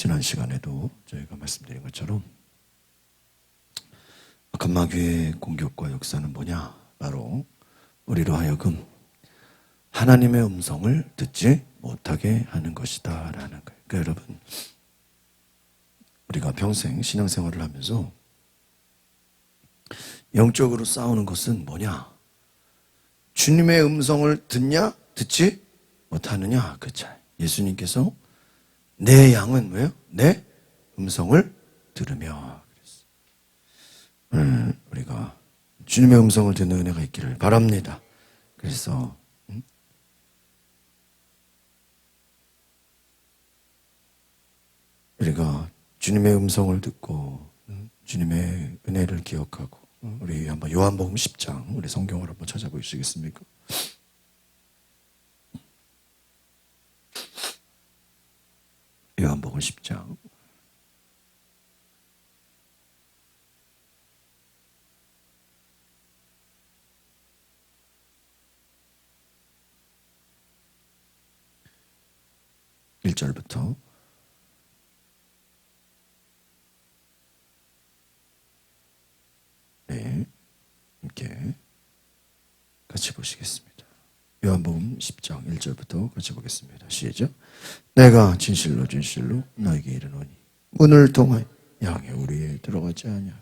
지난 시간에도 저희가 말씀드린 것처럼 악한 마귀의 공격과 역사는 뭐냐? 바로 우리로 하여금 하나님의 음성을 듣지 못하게 하는 것이다 라는 거예요. 그러니까 여러분, 우리가 평생 신앙생활을 하면서 영적으로 싸우는 것은 뭐냐? 주님의 음성을 듣냐? 듣지 못하느냐? 그 차이. 예수님께서 내 양은 뭐예요? 내 음성을 들으며 그랬어요. 우리가 주님의 음성을 듣는 은혜가 있기를 바랍니다. 그래서 우리가 주님의 음성을 듣고 주님의 은혜를 기억하고 우리 한번 요한복음 10장 우리 성경을 한번 찾아보시겠습니까? 요한복음 10장 (1절부터) 네, 함께 같이 보시겠습니다. 요한복음 10장 1절부터 같이 보겠습니다. 시작. 내가 진실로 진실로 너에게 이르노니 문을 통하여 양의 우리에 들어가지 아니하고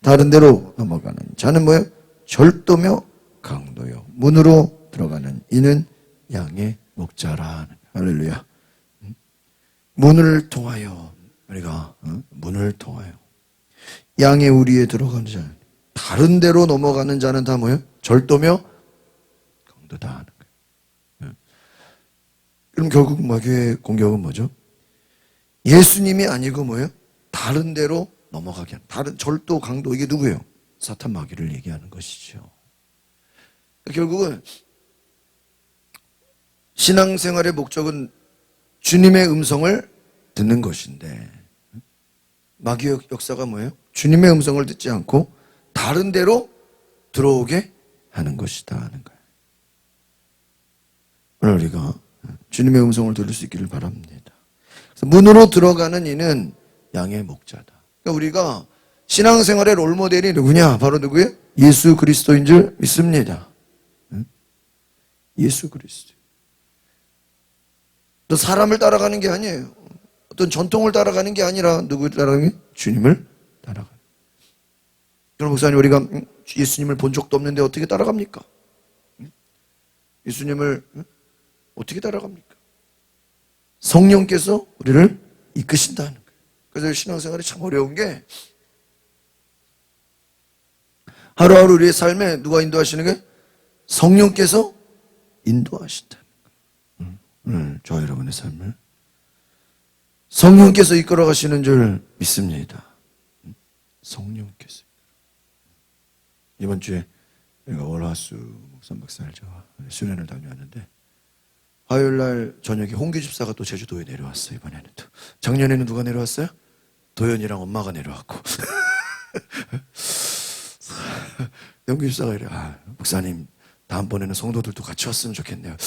다른 데로 넘어가는 자는 뭐예요? 절도며 강도요 문으로 들어가는 이는 양의 목자라. 할렐루야. 문을 통하여 우리가 문을 통하여 양의 우리에 들어가는 자, 다른 데로 넘어가는 자는 다 뭐예요? 절도며 강도다 하는 거예요. 그럼 결국 마귀의 공격은 뭐죠? 예수님이 아니고 뭐예요? 다른 데로 넘어가게 하는, 다른 절도, 강도, 이게 누구예요? 사탄 마귀를 얘기하는 것이죠. 결국은 신앙생활의 목적은 주님의 음성을 듣는 것인데 마귀의 역사가 뭐예요? 주님의 음성을 듣지 않고 다른 데로 들어오게 하는 것이다 하는 거예요. 오늘 우리가 주님의 음성을 들을 수 있기를 바랍니다. 그래서 문으로 들어가는 이는 양의 목자다. 그러니까 우리가 신앙생활의 롤모델이 누구냐? 바로 누구예요? 예수 그리스도인 줄 믿습니다. 예수 그리스도. 또 사람을 따라가는 게 아니에요. 어떤 전통을 따라가는 게 아니라 누구를 따라가는 게? 주님을 따라가는. 그럼 목사님, 우리가 예수님을 본 적도 없는데 어떻게 따라갑니까? 예수님을 어떻게 따라갑니까? 성령께서 우리를 이끄신다는 거예요. 그래서 신앙생활이 참 어려운 게 하루하루 우리의 삶에 누가 인도하시는 게? 성령께서 인도하신다는 거예요. 오늘 저와 여러분의 삶을 성령께서 이끌어 가시는 줄 믿습니다. 성령께서. 이번 주에 내가 월화수 목삼박사를 제가 수련을 다녀왔는데 화요일날 저녁에 홍기 집사가 또 제주도에 내려왔어요. 이번에는 또. 작년에는 누가 내려왔어요? 도연이랑 엄마가 내려왔고 홍기 집사가 이래, 목사님 다음번에는 성도들도 같이 왔으면 좋겠네요.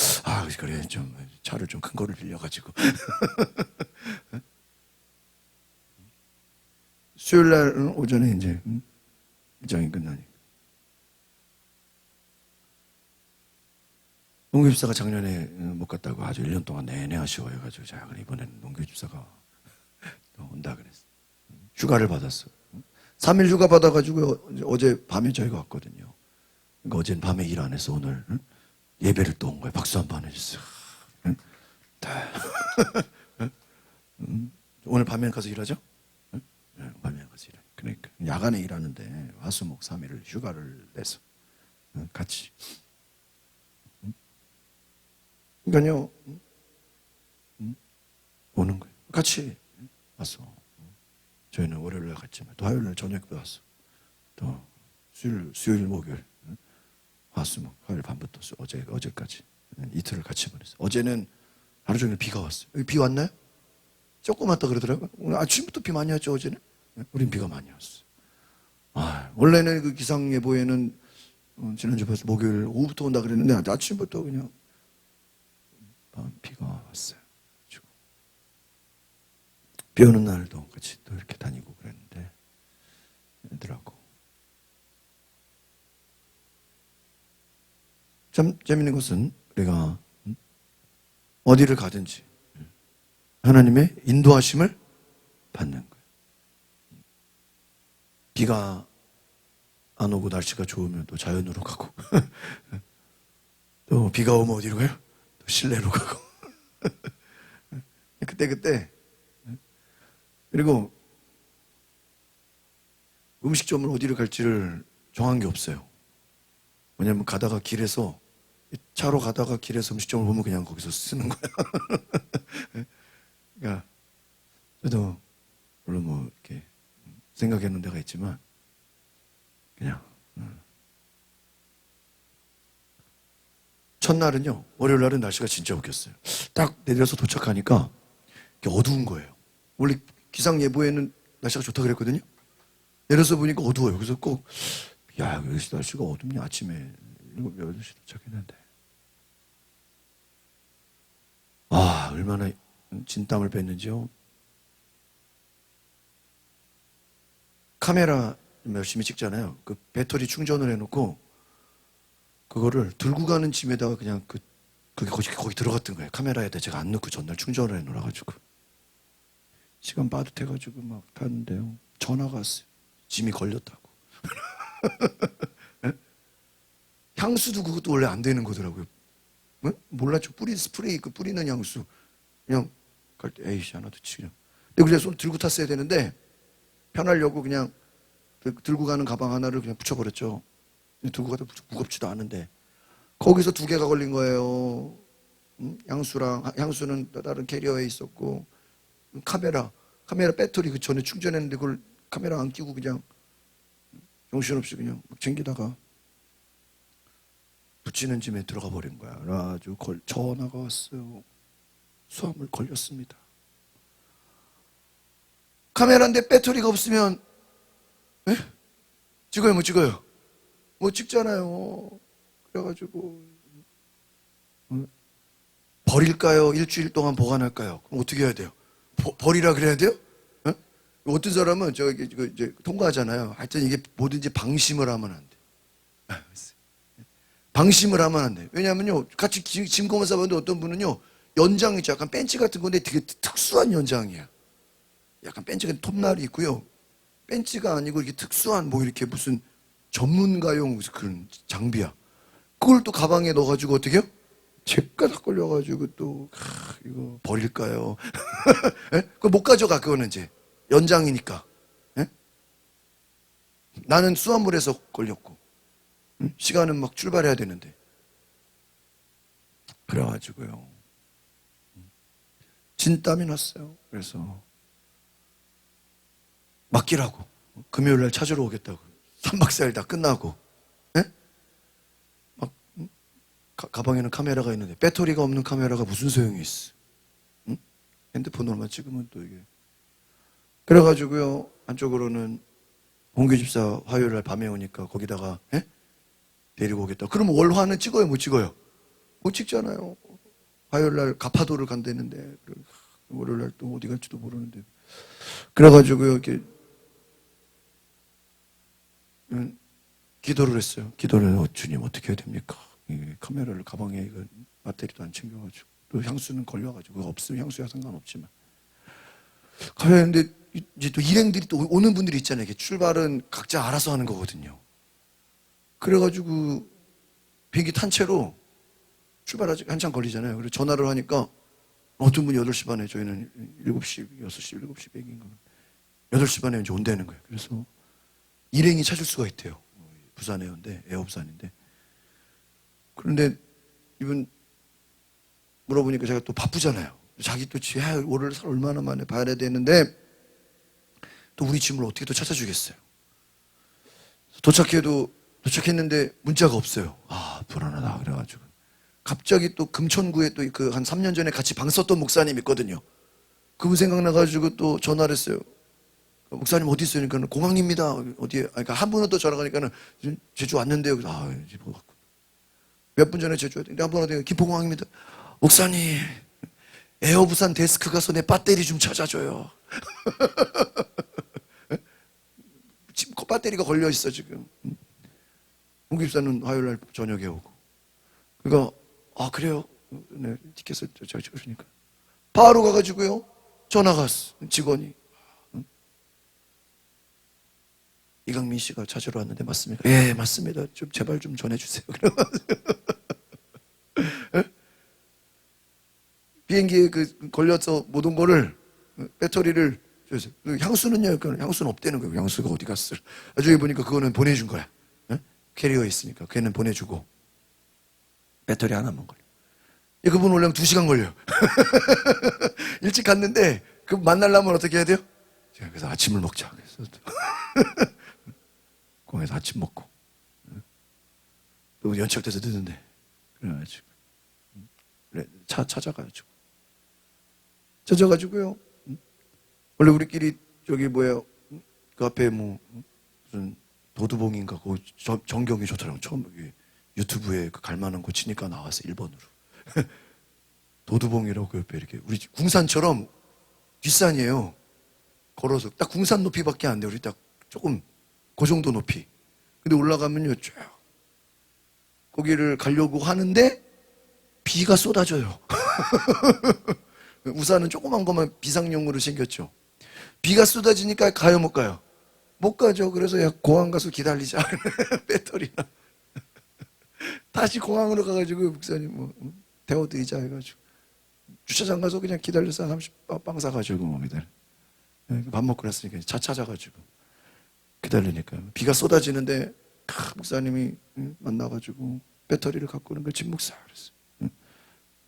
그래, 좀 차를 좀 큰 거를 빌려가지고 수요일날 오전에 이제 일정이 끝나니까 농교집사가 작년에 못 갔다고 아주 1년 동안 내내 아쉬워해가지고 자, 그래 이번에는 농교집사가 온다 그랬어. 휴가를 받았어. 3일 휴가 받아가지고 어제 밤에 저희가 왔거든요. 그러니까 어제는 밤에 일 안 해서 오늘 예배를 또 온 거예요. 박수 한번 해주세요. 오늘 밤에 가서 일하죠? 밤에 가서 일해. 그러니까 야간에 일하는데 화수목 3일을 휴가를 내서 같이. 그러니까요, 오는 거예요. 같이 왔어. 저희는 월요일날 갔지만 또 화요일날 저녁도 왔어. 또 수요일, 목요일, 화수목, 화요일 밤부터 어제까지 이틀을 같이 보냈어. 어제는 하루 종일 비가 왔어요. 여기 비 왔나요? 조금 왔다 그러더라고요. 오늘 아침부터 비 많이 왔죠, 어제는? 우린 비가 많이 왔어. 원래는 그 기상예보에는 지난주 벌써 목요일 오후부터 온다 그랬는데 아침부터 그냥 비가 왔어요. 비 오는 날도 같이 또 이렇게 다니고 그랬는데 애들하고 참 재밌는 것은 우리가 어디를 가든지 하나님의 인도하심을 받는 거예요. 비가 안 오고 날씨가 좋으면 또 자연으로 가고 또 비가 오면 어디로 가요? 또 실내로 가고 그때 그리고 음식점을 어디를 갈지를 정한 게 없어요. 왜냐면 가다가 길에서 차로 가다가 길에서 음식점을 보면 그냥 거기서 쓰는 거야. 그러니까 저도 물론 뭐 이렇게 생각했는 데가 있지만 그냥 첫날은요, 월요일 날은 날씨가 진짜 웃겼어요. 딱 내려서 도착하니까 어두운 거예요. 원래 기상 예보에는 날씨가 좋다 그랬거든요. 내려서 보니까 어두워요. 그래서 꼭 야, 여기서 날씨가 어둡냐. 아침에 7, 8시 도착했는데 아, 얼마나 진땀을 뺐는지요. 카메라 열심히 찍잖아요. 그 배터리 충전을 해놓고 그거를 들고 가는 짐에다가 그냥 그게 거기 들어갔던 거예요. 카메라에다 제가 안 넣고 전날 충전을 해놓아가지고 시간 빠듯해가지고 막 탔는데요. 전화가 왔어요. 짐이 걸렸다고. 향수도 그것도 원래 안 되는 거더라고요. 몰랐죠. 스프레이 그 뿌리는 향수. 그냥 갈 때 에이씨 하나도 치냐. 근데 그래서 손 들고 탔어야 되는데 편하려고 그냥 들고 가는 가방 하나를 그냥 붙여버렸죠. 들고 가도 무겁지도 않은데 거기서 2개가 걸린 거예요. 향수는 다른 캐리어에 있었고 카메라 배터리 그 전에 충전했는데 그걸 카메라 안 끼고 그냥 정신없이 그냥 막 챙기다가 붙이는 짐에 들어가 버린 거야. 아주 전화가 왔어요. 수화물 걸렸습니다. 카메라인데 배터리가 없으면 에? 찍어요 못 찍어요? 못 찍잖아요. 그래가지고 버릴까요? 일주일 동안 보관할까요? 그럼 어떻게 해야 돼요? 버리라 그래야 돼요? 에? 어떤 사람은 저기 이제 통과하잖아요. 하여튼 이게 뭐든지 방심을 하면 안 돼. 방심을 하면 안 돼. 왜냐하면요, 같이 짐 싸봤는데 어떤 분은요, 연장이죠. 약간 벤치 같은 건데 되게 특수한 연장이야. 약간 벤치가 톱날이 있고요. 벤치가 아니고 이렇게 특수한 뭐 이렇게 무슨 전문가용 무슨 그런 장비야. 그걸 또 가방에 넣어가지고 어떻게 해요? 제가닥 걸려가지고 또 이거 버릴까요? 그거 못 가져가. 그거는 이제 연장이니까. 에? 나는 수화물에서 걸렸고 시간은 막 출발해야 되는데 그래가지고요 진땀이 났어요. 그래서 맡기라고 금요일 날 찾으러 오겠다고 3박 4일 다 끝나고 에? 막 가방에는 카메라가 있는데 배터리가 없는 카메라가 무슨 소용이 있어. 응? 핸드폰으로만 찍으면 또 이게 그래가지고요 한쪽으로는 홍규 집사 화요일 날 밤에 오니까 거기다가 에? 데리고 오겠다. 그럼 월화는 찍어요 못 찍어요? 못 찍잖아요. 화요일 날 가파도를 간다는데 월요일 날 또 어디 갈지도 모르는데 그래가지고요 이렇게 기도를 했어요. 기도를 주님 어떻게 해야 됩니까? 카메라를 가방에 이거 배터리도 안 챙겨가지고 또 향수는 걸려가지고 없으면 향수야 상관없지만 가는데 이제 또 일행들이 또 오는 분들이 있잖아요. 이게 출발은 각자 알아서 하는 거거든요. 그래가지고 비행기 탄 채로 출발하지 한참 걸리잖아요. 그래서 전화를 하니까 어떤 분이 8시 반에 저희는 7시, 6시, 7시 비행기인가 8시 반에 이제 온다는 거예요. 그래서 일행이 찾을 수가 있대요. 부산 에어인데 에어부산인데 그런데 이분 물어보니까 제가 또 바쁘잖아요. 자기 또 월요일 얼마나 만에 봐야 되는데 또 우리 짐을 어떻게 또 찾아주겠어요. 도착했는데 문자가 없어요. 아 불안하다 그래가지고 갑자기 또 금천구에 또 그 한 3년 전에 같이 방 썼던 목사님 있거든요. 그분 생각나가지고 또 전화를 했어요. 목사님 어디 있어요? 그러니까 공항입니다. 어디에? 그러니까 한 분은 또 전화가 하니까는 제주 왔는데요. 몇 분 전에 제주 왔는데 한 분 어디 김포공항입니다. 목사님 에어부산 데스크 가서 내 배터리 좀 찾아줘요. 지금 배터리가 걸려 있어 지금. 홍 집사는 화요일날 저녁에 오고. 그러니까 아 그래요? 네, 티켓을 제가 찍으니까 바로 가가지고요 전화가 왔어. 직원이 이강민 씨가 찾으러 왔는데 맞습니까? 예 맞습니다. 좀 제발 좀 전해주세요. 비행기에 그 걸려서 못 온 거를 배터리를 줘서 향수는요? 향수는 없대는 거예요. 향수가 어디 갔어? 나중에 보니까 그거는 보내준 거야. 캐리어에 있으니까 걔는 보내주고 배터리 하나만 걸려. 그분 오려면 2시간 걸려요. 일찍 갔는데 그 만나려면 어떻게 해야 돼요? 제가 그래서 아침을 먹자 그래서 공항에서 아침 먹고 또 연착돼서 늦는데 그래가지고 그래, 차 찾아가지고요 원래 우리끼리 저기 뭐야 그 앞에 뭐 무슨 도두봉인가 그 전경이 좋더라고. 처음 유튜브에 그 갈만한 거 치니까 나와서 1번으로 도두봉이라고 그 옆에 이렇게 우리 궁산처럼 뒷산이에요. 걸어서 딱 궁산 높이밖에 안 돼. 우리 딱 조금 그 정도 높이. 근데 올라가면요 쫙 거기를 가려고 하는데 비가 쏟아져요. 우산은 조그만 것만 비상용으로 생겼죠. 비가 쏟아지니까 가요 못 가요? 못 가죠. 그래서 야 공항 가서 기다리자. 배터리나 다시 공항으로 가가지고 목사님 뭐 데워드리자 해가지고 주차장 가서 그냥 기다려서 30빵 사가지고 뭡니다. 밥 먹고 났으니까 차 찾아가지고 기다리니까 비가 쏟아지는데 목사님이 만나가지고 배터리를 갖고 오는 걸 진목사 그랬어요.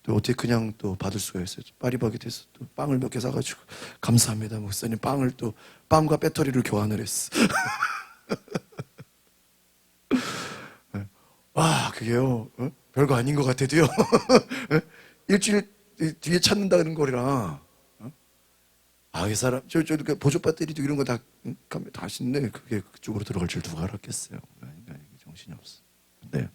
또 어떻게 그냥 또 받을 수가 있어요. 파리바게트에서 또 빵을 몇 개 사가지고 감사합니다 목사님. 빵을 또 빵과 배터리를 교환을 했어. 와 그게요 별거 아닌 것 같아도요. 일주일 뒤에 찾는다는 거리라. 이 사람 저 보조 배터리도 이런 거 다 하시는데 그게 그쪽으로 들어갈 줄 누가 알았겠어요. 그러니까 정신이 없어. 근데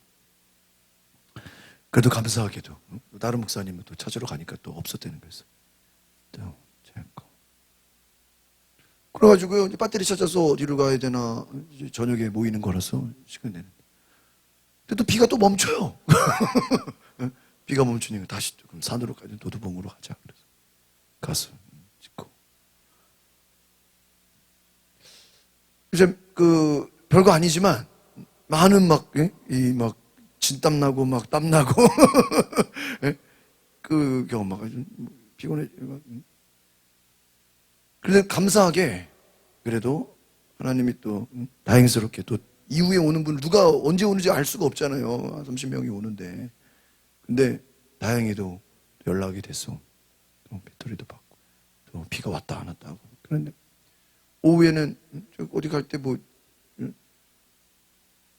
그래도 감사하게도 다른 목사님은 또 찾으러 가니까 또 없었다는 거였어. 그래가지고요 이제 배터리 찾아서 어디로 가야 되나 이제 저녁에 모이는 거라서 시간 내는. 근데 또 비가 또 멈춰요. 비가 멈추니까 다시 그럼 산으로 가자 도두봉으로 가자 그래서 가서 찍고. 이제 그 별거 아니지만 많은 막 진땀 나고 막 땀 나고 그 경험 막 피곤해. 그런데 감사하게 그래도 하나님이 또 다행스럽게 또 이후에 오는 분을 누가 언제 오는지 알 수가 없잖아요. 30명이 오는데. 근데 다행히도 연락이 됐어. 또 배터리도 받고 또 비가 왔다 안 왔다 하고. 그런데 오후에는 어디 갈 때 뭐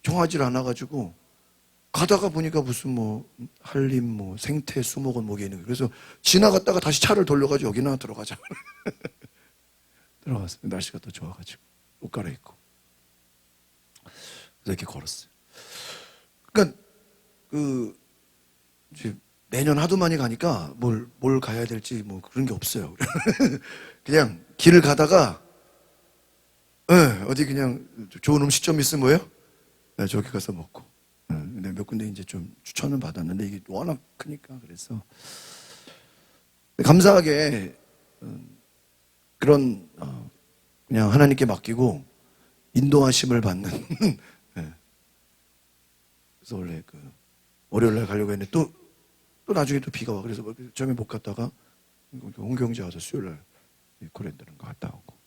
정하질 않아가지고 가다가 보니까 무슨 뭐 한림 뭐 생태 수목원 뭐게 있는 거예요. 그래서 지나갔다가 다시 차를 돌려가지고 여기나 들어가자. 들어갔어요. 날씨가 또 좋아가지고 옷 갈아입고 그래서 이렇게 걸었어요. 그러니까 매년 하도 많이 가니까 뭘 가야 될지 뭐 그런 게 없어요. 그냥 길을 가다가 어디 그냥 좋은 음식점 있으면 뭐예요? 저기 가서 먹고. 근데 몇 군데 이제 좀 추천을 받았는데 이게 워낙 크니까 그래서 감사하게 그런 그냥 하나님께 맡기고 인도하심을 받는. 그래서 원래 그 월요일날 가려고 했는데 또 나중에 또 비가 와. 그래서 처음에 못 갔다가 홍경재 와서 수요일날 코랜드는 거 갔다 오고.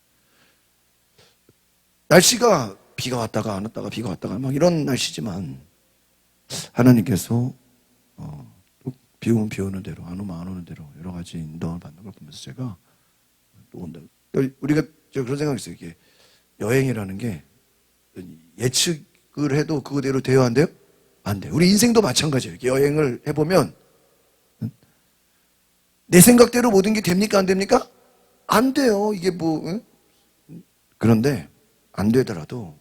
날씨가 비가 왔다가 안 왔다가 비가 왔다가 막 이런 날씨지만 하나님께서 비 오면 비 오는 대로 안 오면 안 오는 대로 여러 가지 인도를 받는 걸 보면서 제가 또 온다. 우리가 그런 생각이 있어요. 이게 여행이라는 게 예측을 해도 그거대로 돼야 안 돼요? 안 돼요. 우리 인생도 마찬가지예요. 여행을 해보면 내 생각대로 모든 게 됩니까? 안 됩니까? 안 돼요. 이게 그런데 안 되더라도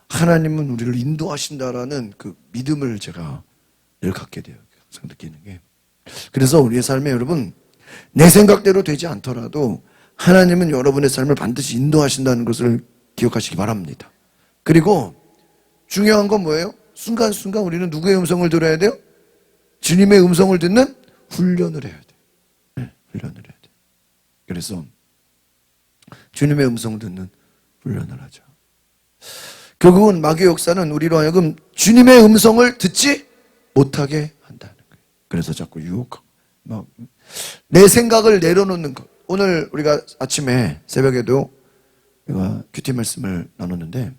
하나님은 우리를 인도하신다라는 그 믿음을 제가 늘 갖게 돼요. 항상 느끼는 게. 그래서 우리의 삶에 여러분 내 생각대로 되지 않더라도 하나님은 여러분의 삶을 반드시 인도하신다는 것을 기억하시기 바랍니다. 그리고 중요한 건 뭐예요? 순간순간 우리는 누구의 음성을 들어야 돼요? 주님의 음성을 듣는 훈련을 해야 돼요. 네, 훈련을 해야 돼요. 그래서 주님의 음성을 듣는 훈련을 하죠. 결국은 마귀의 역사는 우리로 하여금 주님의 음성을 듣지 못하게 한다는 거예요. 그래서 자꾸 유혹하고 내 생각을 내려놓는 것. 오늘 우리가 아침에 새벽에도 우리가 큐티 말씀을 나눴는데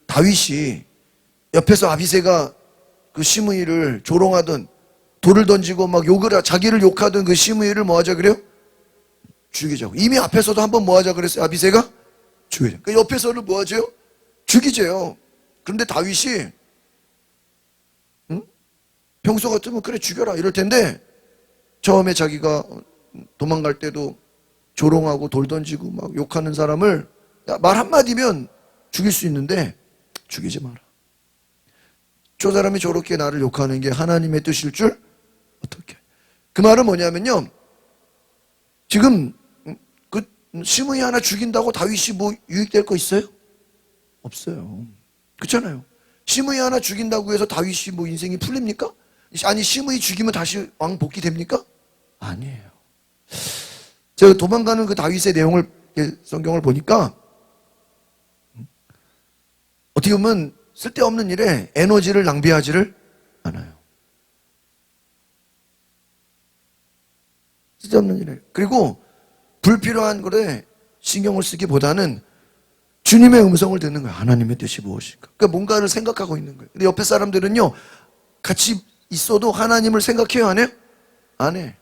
다윗이 옆에서 아비새가 그 시므이를 조롱하던 돌을 던지고 막 자기를 욕하던 그 시므이를 뭐 하자 그래요? 죽이자고. 이미 앞에서도 한번 뭐 하자 그랬어요? 아비새가 죽이자. 그 옆에서는 뭐 하죠? 죽이재요. 그런데 다윗이 평소 같으면 그래 죽여라 이럴 텐데 처음에 자기가 도망갈 때도 조롱하고 돌 던지고 막 욕하는 사람을 말 한마디면 죽일 수 있는데 죽이지 마라. 저 사람이 저렇게 나를 욕하는 게 하나님의 뜻일 줄 어떻게. 그 말은 뭐냐면요. 지금 그 시므이 하나 죽인다고 다윗이 뭐 유익될 거 있어요? 없어요. 그렇잖아요. 시므이 하나 죽인다고 해서 다윗이 뭐 인생이 풀립니까? 아니 시므이 죽이면 다시 왕 복귀됩니까? 아니에요. 제가 도망가는 그 다윗의 내용을 성경을 보니까 어떻게 보면 쓸데없는 일에 에너지를 낭비하지를 않아요. 쓸데없는 일에. 그리고 불필요한 것에 신경을 쓰기보다는 주님의 음성을 듣는 거예요. 하나님의 뜻이 무엇일까? 그러니까 뭔가를 생각하고 있는 거예요. 근데 옆에 사람들은요, 같이 있어도 하나님을 생각해요, 안 해요? 안 해.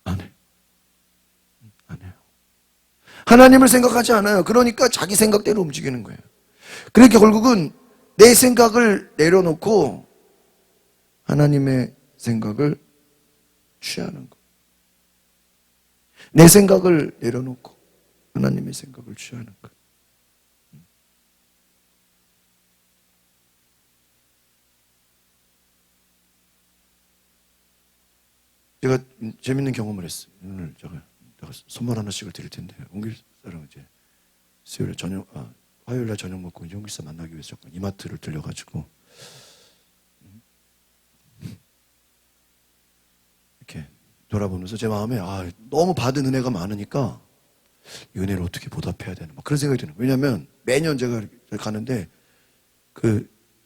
안 해. 안 해요. 하나님을 생각하지 않아요. 그러니까 자기 생각대로 움직이는 거예요. 그러니까 결국은 내 생각을 내려놓고 하나님의 생각을 취하는 거. 내 생각을 내려놓고 하나님의 생각을 취하는 거. 제가 재밌는 경험을 했어요. 오늘 제가 선물 하나씩을 드릴 텐데 옹길사랑 이제 수요일에 화요일날 저녁 먹고 이제 옹길사 만나기 위해서 잠깐 이마트를 들려가지고 이렇게 돌아보면서 제 마음에 너무 받은 은혜가 많으니까 이 은혜를 어떻게 보답해야 되나 막 그런 생각이 드는 거예요. 왜냐하면 매년 제가 가는데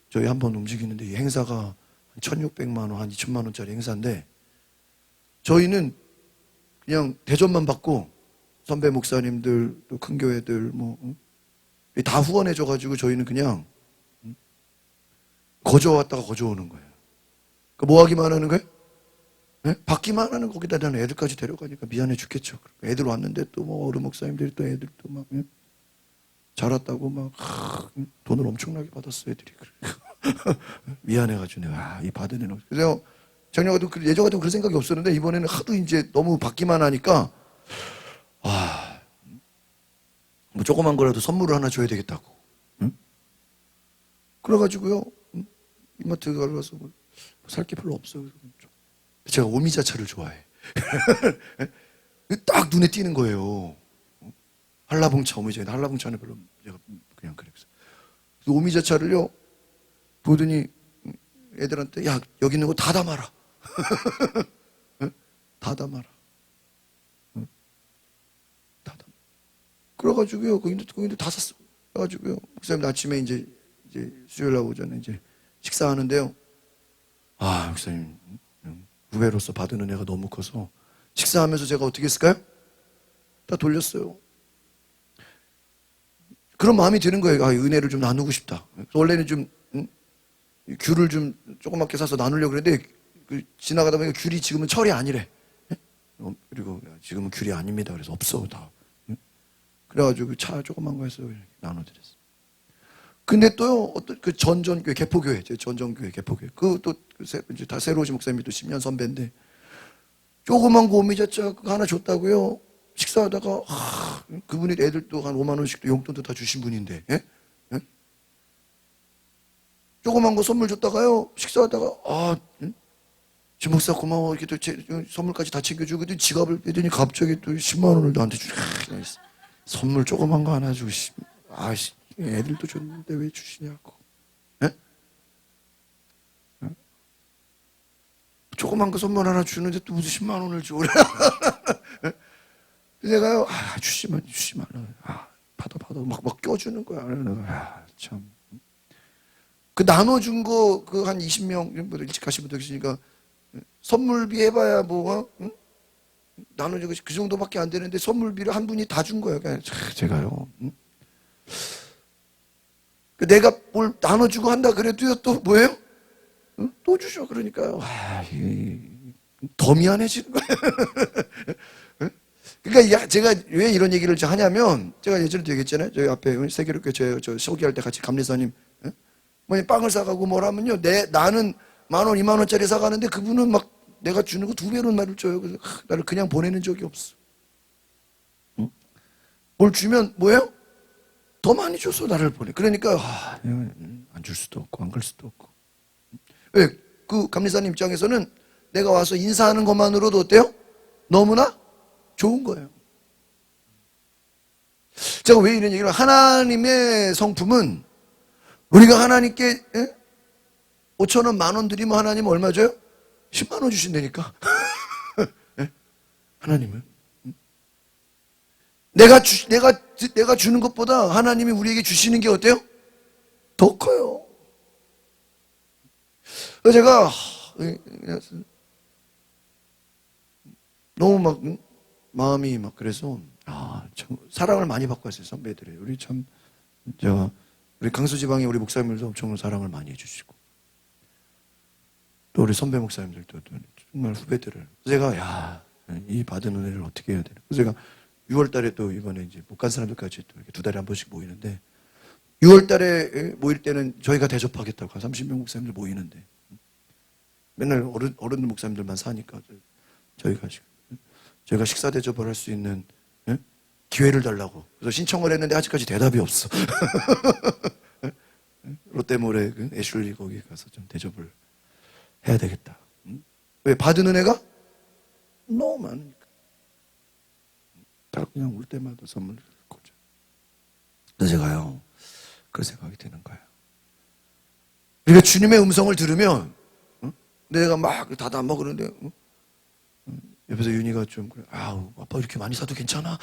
저희 한번 움직이는데 이 행사가 한 1,600만 원, 한 2천만 원짜리 행사인데 저희는 그냥 대접만 받고 선배 목사님들 또 큰 교회들 다 후원해줘가지고 저희는 그냥 거저 왔다가 거저 오는 거예요. 그러니까 뭐 하기만 하는 거예요? 네? 받기만 하는 거기다 나는 애들까지 데려가니까 미안해 죽겠죠. 애들 왔는데 또 어른 목사님들이 또 애들 또 막 잘 왔다고 막 돈을 엄청나게 받았어 애들이. 미안해가지고 내가 이 받은 애는 그래서 작년 같은 예전 같은 그런 생각이 없었는데 이번에는 하도 이제 너무 받기만 하니까 뭐 조그만 거라도 선물을 하나 줘야 되겠다고. 응? 그래가지고요 이마트 가서 살 게 별로 없어요. 제가 오미자차를 좋아해. 딱 눈에 띄는 거예요. 한라봉차, 오미자. 한라봉차는 별로 제가 그냥 그랬어요. 오미자차를요 보더니 애들한테 야 여기 있는 거 다 담아라. 다 담아라. 다 담아. 그래가지고요 거기도 다 샀어. 그래가지고요 목사님 아침에 이제 수요일 날 오전에 이제 식사하는데요. 목사님 후배로서 받은 은혜가 너무 커서 식사하면서 제가 어떻게 했을까요? 다 돌렸어요. 그런 마음이 드는 거예요. 은혜를 좀 나누고 싶다. 원래는 좀 귤을 좀 조그맣게 사서 나누려고 그랬는데 지나가다 보니까 귤이 지금은 철이 아니래. 그리고 지금은 귤이 아닙니다. 그래서 없어 다. 그래가지고 차 조그만 거 해서 나눠드렸어요. 근데 또요 어떤 전전교회 개포교회 전전교회 개포교회 이제 다 새로 오신 목사님이 또 10년 선배인데 조그만 거 오미자차 하나 줬다고요. 식사하다가 그분이 애들도 한 5만 원씩도 용돈도 다 주신 분인데 조그만 거 선물 줬다가요 식사하다가 지 목사 고마워. 이렇게 또 선물까지 다 챙겨주고, 지갑을 빼더니 갑자기 또 10만 원을 나한테 주고, 선물 조그만 거 하나 주고, 애들도 줬는데 왜 주시냐고. 예? 조그만 거 선물 하나 주는데 또 무슨 10만 원을 줘. 내가요, 주지 말라. 받아. 막 껴주는 거야. 내가, 참. 그 나눠준 거, 한 20명, 일찍 가신 분들 계시니까, 선물비 해봐야 응? 나눠준 것이 그 정도밖에 안 되는데, 선물비를 한 분이 다 준 거예요. 그냥 제가요. 응? 내가 뭘 나눠주고 한다 그래도요, 또 뭐예요? 응? 또 주셔. 그러니까요. 더 미안해지는 거예요. 그러니까 제가 왜 이런 얘기를 하냐면, 제가 예전에도 얘기했잖아요. 저희 앞에 세계롭게 저 소개할 때 같이 감리사님, 빵을 사가고 뭐라면요, 나는 10,000원, 20,000원짜리 사가는데 그분은 막 내가 주는 거 2배로 말을 줘요. 그래서 나를 그냥 보내는 적이 없어. 응? 뭘 주면 뭐예요? 더 많이 줘서 나를 보내. 그러니까 안 줄 수도 없고 안 갈 수도 없고. 왜? 그 감리사님 입장에서는 내가 와서 인사하는 것만으로도 어때요? 너무나 좋은 거예요. 제가 왜 이런 얘기를, 하나님의 성품은 우리가 하나님께 5,000원, 10,000원 드리면 하나님은 얼마 줘요? 10만 원 주신다니까. 하나님은 내가 주는 것보다 하나님이 우리에게 주시는 게 어때요? 더 커요. 그래서 제가 너무 막 마음이 막 그래서 참 사랑을 많이 받고 왔어요. 선배들이. 우리 참 우리 강수지방에 우리 목사님들도 엄청 사랑을 많이 해주시고, 또 우리 선배 목사님들도 정말 후배들을. 제가 이 받은 은혜를 어떻게 해야 되나. 그래서 제가 6월 달에 또 이번에 이제 못 간 사람들까지 또 이렇게 2달에 한 번씩 모이는데, 6월 달에 모일 때는 저희가 대접하겠다고 한 30명 목사님들 모이는데, 맨날 어른 목사님들만 사니까 저희가 식사 대접을 할 수 있는 기회를 달라고. 그래서 신청을 했는데 아직까지 대답이 없어. 롯데몰에 애슐리 거기 가서 좀 대접을 해야 되겠다. 왜? 받은 은혜가 너무 많으니까. 다 그냥 올 때마다 선물을 꽂아. 그래서 제가요, 그런 생각이 드는 거예요. 우리가 주님의 음성을 들으면, 내가 막 다다 안 먹으는데, 옆에서 윤희가 좀, 아빠 이렇게 많이 사도 괜찮아?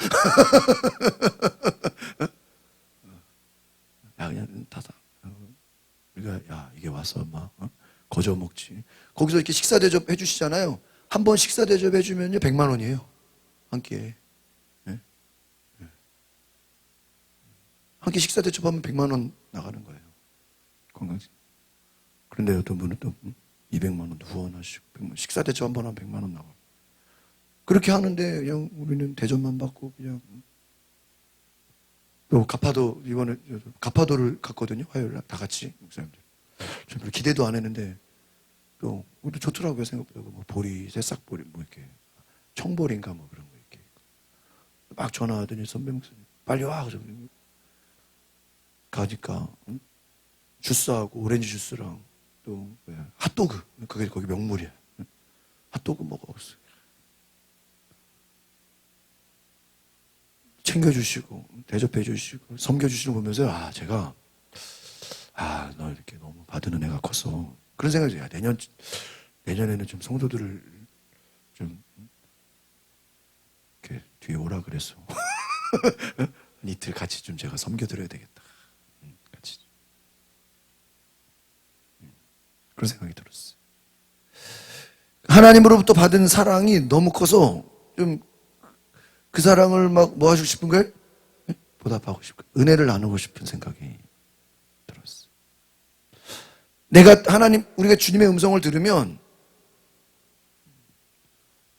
그냥 다다. 우리가, 이게 와서 막, 거저 먹지. 거기서 이렇게 식사 대접 해주시잖아요. 한 번 식사 대접 해주면요, 100만 원이에요. 한 끼에. 한 끼 식사 대접하면 100만 원 나가는 거예요. 건강식. 그런데 어떤 분은 또 200만 원 후원하시고, 식사 대접 한 번 하면 100만 원 나가고. 그렇게 하는데 그냥 우리는 대접만 받고 그냥. 또 이번에 가파도를 갔거든요. 화요일 날 다 같이 목사님들. 저 기대도 안 했는데 또 우리도 좋더라고요. 생각보다 뭐 보리, 새싹보리, 뭐 이렇게 청보리인가 뭐 그런 거 이렇게 막 전화하더니 선배 목사님 빨리 와. 그래서 가니까 주스하고 오렌지 주스랑 또 핫도그, 그게 거기 명물이야. 핫도그 먹었어요. 챙겨주시고 대접해주시고 섬겨주시는 거 보면서 제가 너 이렇게 너무 받은 은혜가 커서 그런 생각이 들어요. 내년에는 좀 성도들을 좀 이렇게 뒤에 오라 그랬어. 이틀 같이 좀 제가 섬겨드려야 되겠다. 같이. 그런 생각이 들었어요. 하나님으로부터 받은 사랑이 너무 커서 좀 그 사랑을 막 뭐 하시고 싶은 거예요? 보답하고 싶고 은혜를 나누고 싶은 생각이 들었어요. 우리가 주님의 음성을 들으면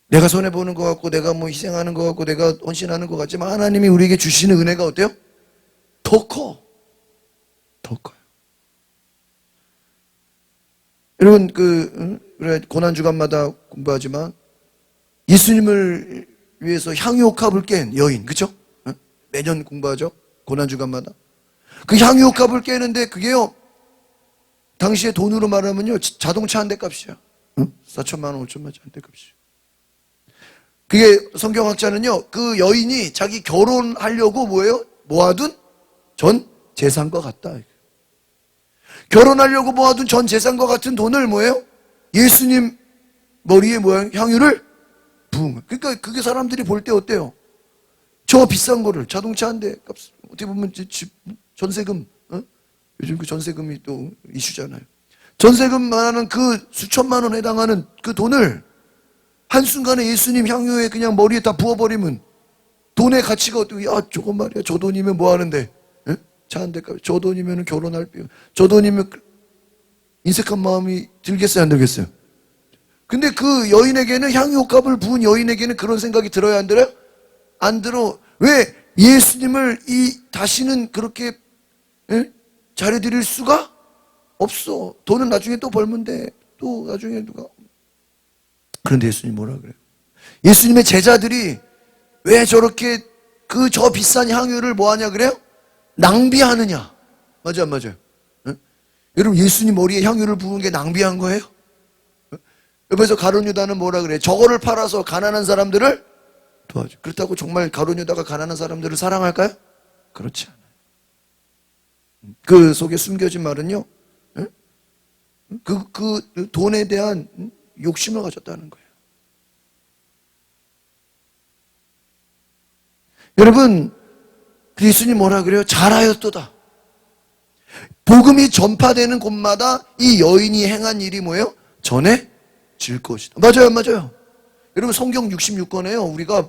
내가 손해보는 것 같고 내가 뭐 희생하는 것 같고 내가 헌신하는 것 같지만 하나님이 우리에게 주시는 은혜가 어때요? 더 커. 더 커요. 여러분 우리가 고난주간마다 공부하지만 예수님을 위해서 향유옥합을 깬 여인, 그쵸? 매년 공부하죠? 고난주간마다. 그 향유옥합을 깨는데 그게요, 당시에 돈으로 말하면요, 자동차 한 대 값이야. 응? 4천만 원, 5천만 원짜리 값이. 그게 성경학자는요, 그 여인이 자기 결혼하려고 뭐예요? 모아둔 전 재산과 같다. 결혼하려고 모아둔 전 재산과 같은 돈을 뭐예요? 예수님 머리에 모양 향유를 부은 거예요. 그러니까 그게 사람들이 볼 때 어때요? 저 비싼 거를 자동차 한 대 값, 어떻게 보면 집 전세금, 어? 요즘 그 전세금이 또 이슈잖아요. 전세금만한 그 수천만 원에 해당하는 그 돈을 한순간에 예수님 향유에 그냥 머리에 다 부어버리면 돈의 가치가 어떻게, 야, 저거 말이야. 저 돈이면 뭐 하는데? 예? 차 한 대 값, 저 돈이면 결혼할 비, 저 돈이면 인색한 마음이 들겠어요, 안 들겠어요? 근데 그 여인에게는 향유값을 부은 여인에게는 그런 생각이 들어요, 안 들어요? 안 들어. 왜? 예수님을 다시는 그렇게, 예? 잘해드릴 수가 없어. 돈은 나중에 또 벌면 돼. 또 나중에 누가. 그런데 예수님 뭐라 그래요? 예수님의 제자들이 왜 저렇게 저 비싼 향유를 뭐하냐 그래요? 낭비하느냐. 맞아, 안 맞아요? 예? 여러분, 예수님 머리에 향유를 부은 게 낭비한 거예요? 옆에서 가룟 유다는 뭐라 그래요? 저거를 팔아서 가난한 사람들을 도와줘. 그렇다고 정말 가룟 유다가 가난한 사람들을 사랑할까요? 그렇지 않아요. 그 속에 숨겨진 말은요, 그 돈에 대한 욕심을 가졌다는 거예요. 여러분, 예수님 뭐라 그래요? 잘하였도다. 복음이 전파되는 곳마다 이 여인이 행한 일이 뭐예요? 전해질 것이다. 맞아요, 맞아요. 여러분, 성경 66권에요. 우리가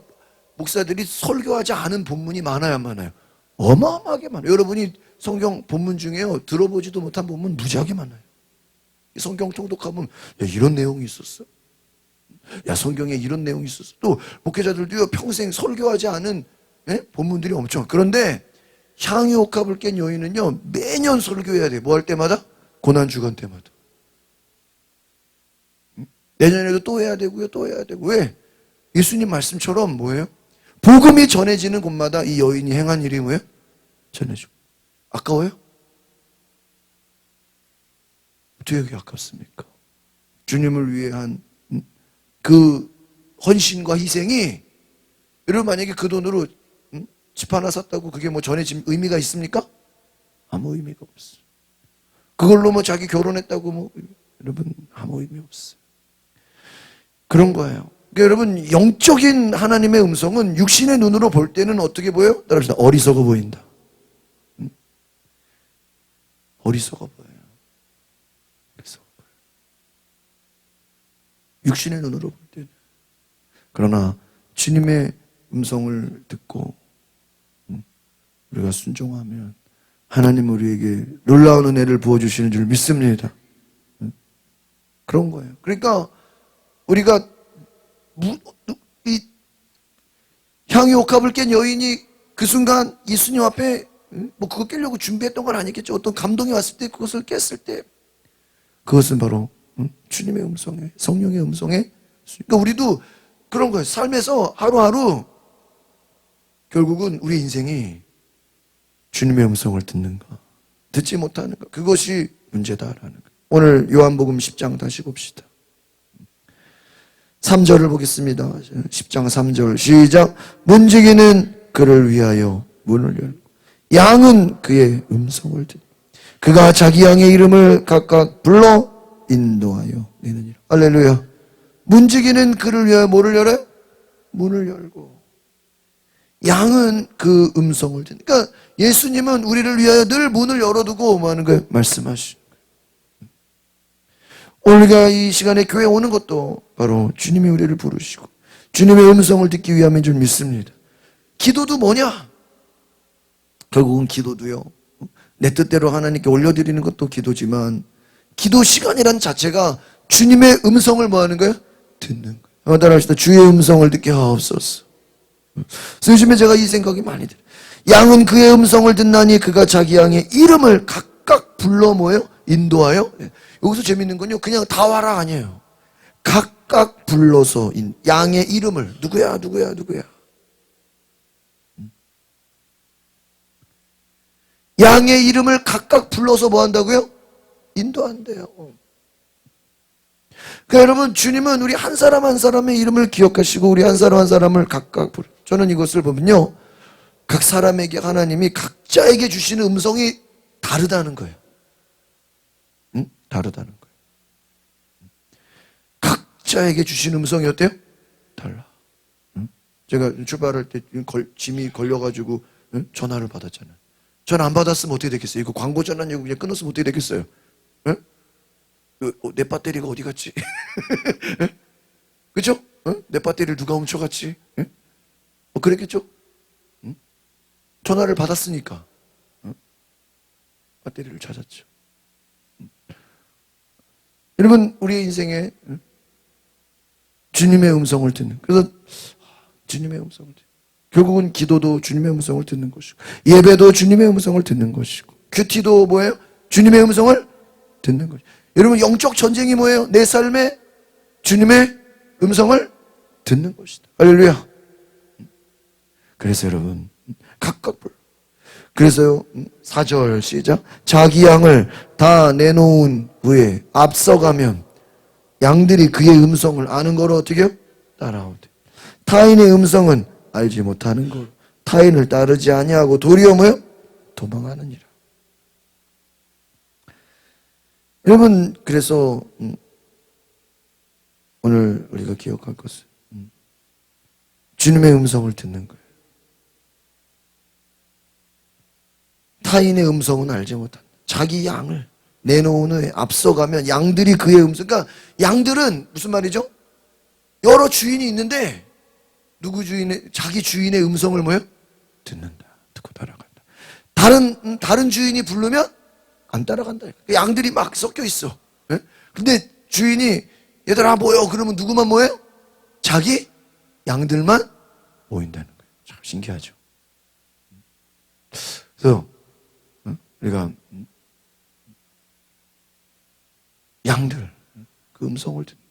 목사들이 설교하지 않은 본문이 많아요, 안 많아요? 어마어마하게 많아요. 여러분이 성경 본문 중에요, 들어보지도 못한 본문 무지하게 많아요. 성경 통독하면, 야, 이런 내용이 있었어? 야, 성경에 이런 내용이 있었어? 또 목회자들도요, 평생 설교하지 않은, 예? 본문들이 엄청. 그런데 향유옥합을 깬 여인은요, 매년 설교해야 돼. 뭐 할 때마다? 고난주간 때마다. 내년에도 또 해야 되고요, 또 해야 되고. 왜? 예수님 말씀처럼 뭐예요? 복음이 전해지는 곳마다 이 여인이 행한 일이 뭐예요? 전해지고. 아까워요? 어떻게 그게 아깝습니까? 주님을 위해 한 그 헌신과 희생이, 여러분 만약에 그 돈으로 집 하나 샀다고 그게 뭐 전해진 의미가 있습니까? 아무 의미가 없어요. 그걸로 뭐 자기 결혼했다고 뭐, 여러분 아무 의미 없어요. 그런 거예요. 그러니까 여러분, 영적인 하나님의 음성은 육신의 눈으로 볼 때는 어떻게 보여요? 따라합시다. 어리석어 보인다. 어리석어 보여요. 어리석어 보여요. 육신의 눈으로 볼 때는. 그러나 주님의 음성을 듣고 우리가 순종하면 하나님 우리에게 놀라운 은혜를 부어주시는 줄 믿습니다. 그런 거예요. 그러니까 우리가 이 향유옥합을 깬 여인이 그 순간 예수님 앞에 뭐 그거 깨려고 준비했던 건 아니겠죠. 어떤 감동이 왔을 때, 그것을 깼을 때, 그것은 바로 주님의 음성에, 성령의 음성에. 그러니까 우리도 그런 거예요. 삶에서 하루하루 결국은 우리 인생이 주님의 음성을 듣는가, 듣지 못하는가, 그것이 문제다라는 거예요. 오늘 요한복음 10장 다시 봅시다. 3절을 보겠습니다. 10장 3절 시작. 문지기는 그를 위하여 문을 열고 양은 그의 음성을 듣고 그가 자기 양의 이름을 각각 불러 인도하여 내느니라. 할렐루야. 문지기는 그를 위하여 뭐를 열어요? 문을 열고 양은 그 음성을 듣는. 그러니까 예수님은 우리를 위하여 늘 문을 열어두고 뭐 하는 거예요? 말씀하시는 거예요. 오늘 우리가 이 시간에 교회 오는 것도 바로 주님이 우리를 부르시고 주님의 음성을 듣기 위함인 줄 믿습니다. 기도도 뭐냐? 결국은 기도도요, 내 뜻대로 하나님께 올려드리는 것도 기도지만 기도 시간이란 자체가 주님의 음성을 뭐 하는 거예요? 듣는 거예요. 따라합시다. 주의 음성을 듣게 하옵소서. 그래서 요즘에 제가 이 생각이 많이 들어요. 양은 그의 음성을 듣나니 그가 자기 양의 이름을 각각 불러 뭐예요? 인도하여. 여기서 재밌는 건요, 그냥 다 와라 아니에요. 각각 불러서 양의 이름을, 누구야 누구야 누구야, 양의 이름을 각각 불러서 뭐 한다고요? 인도한대요. 그러니까 여러분, 주님은 우리 한 사람 한 사람의 이름을 기억하시고 우리 한 사람 한 사람을 각각 부르. 저는 이것을 보면요, 각 사람에게 하나님이 각자에게 주시는 음성이 다르다는 거예요. 응? 다르다는 거예요. 각자에게 주시는 음성이 어때요? 달라. 응? 제가 출발할 때 짐이 걸려가지고 전화를 받았잖아요. 전화 안 받았으면 어떻게 됐겠어요? 이거 광고 전화냐고 그냥 끊었으면 어떻게 됐겠어요? 응? 내 배터리가 어디 갔지? 그죠? 내 배터리를 누가 훔쳐갔지? 그랬겠죠? 전화를 받았으니까 배터리를 찾았죠. 여러분, 우리의 인생에 주님의 음성을 듣는, 그래서 주님의 음성을 듣는, 결국은 기도도 주님의 음성을 듣는 것이고, 예배도 주님의 음성을 듣는 것이고, 큐티도 뭐예요? 주님의 음성을 듣는 것이고. 여러분, 영적 전쟁이 뭐예요? 내 삶에 주님의 음성을 듣는 것이다. 할렐루야. 그래서 여러분, 각각 불러. 그래서요, 4절 시작. 자기 양을 다 내놓은 후에 앞서가면 양들이 그의 음성을 아는 거로 어떻게 해요? 따라오되. 타인의 음성은 알지 못하는 걸 타인을 따르지 아니하고 도리어 뭐요? 도망하느니라. 여러분, 그래서 오늘 우리가 기억할 것은 주님의 음성을 듣는 거예요. 타인의 음성은 알지 못한다. 자기 양을 내놓은 후에 앞서가면 양들이 그의 음성. 그러니까 양들은 무슨 말이죠? 여러 주인이 있는데 자기 주인의 음성을 뭐예요? 듣는다. 듣고 따라간다. 다른 주인이 부르면 안 따라간다. 양들이 막 섞여 있어. 예? 근데 주인이 얘들아 모여 그러면 누구만 모여요? 자기 양들만 모인다는 거예요. 참 신기하죠. 그래서 우리가 양들 그 음성을 듣는,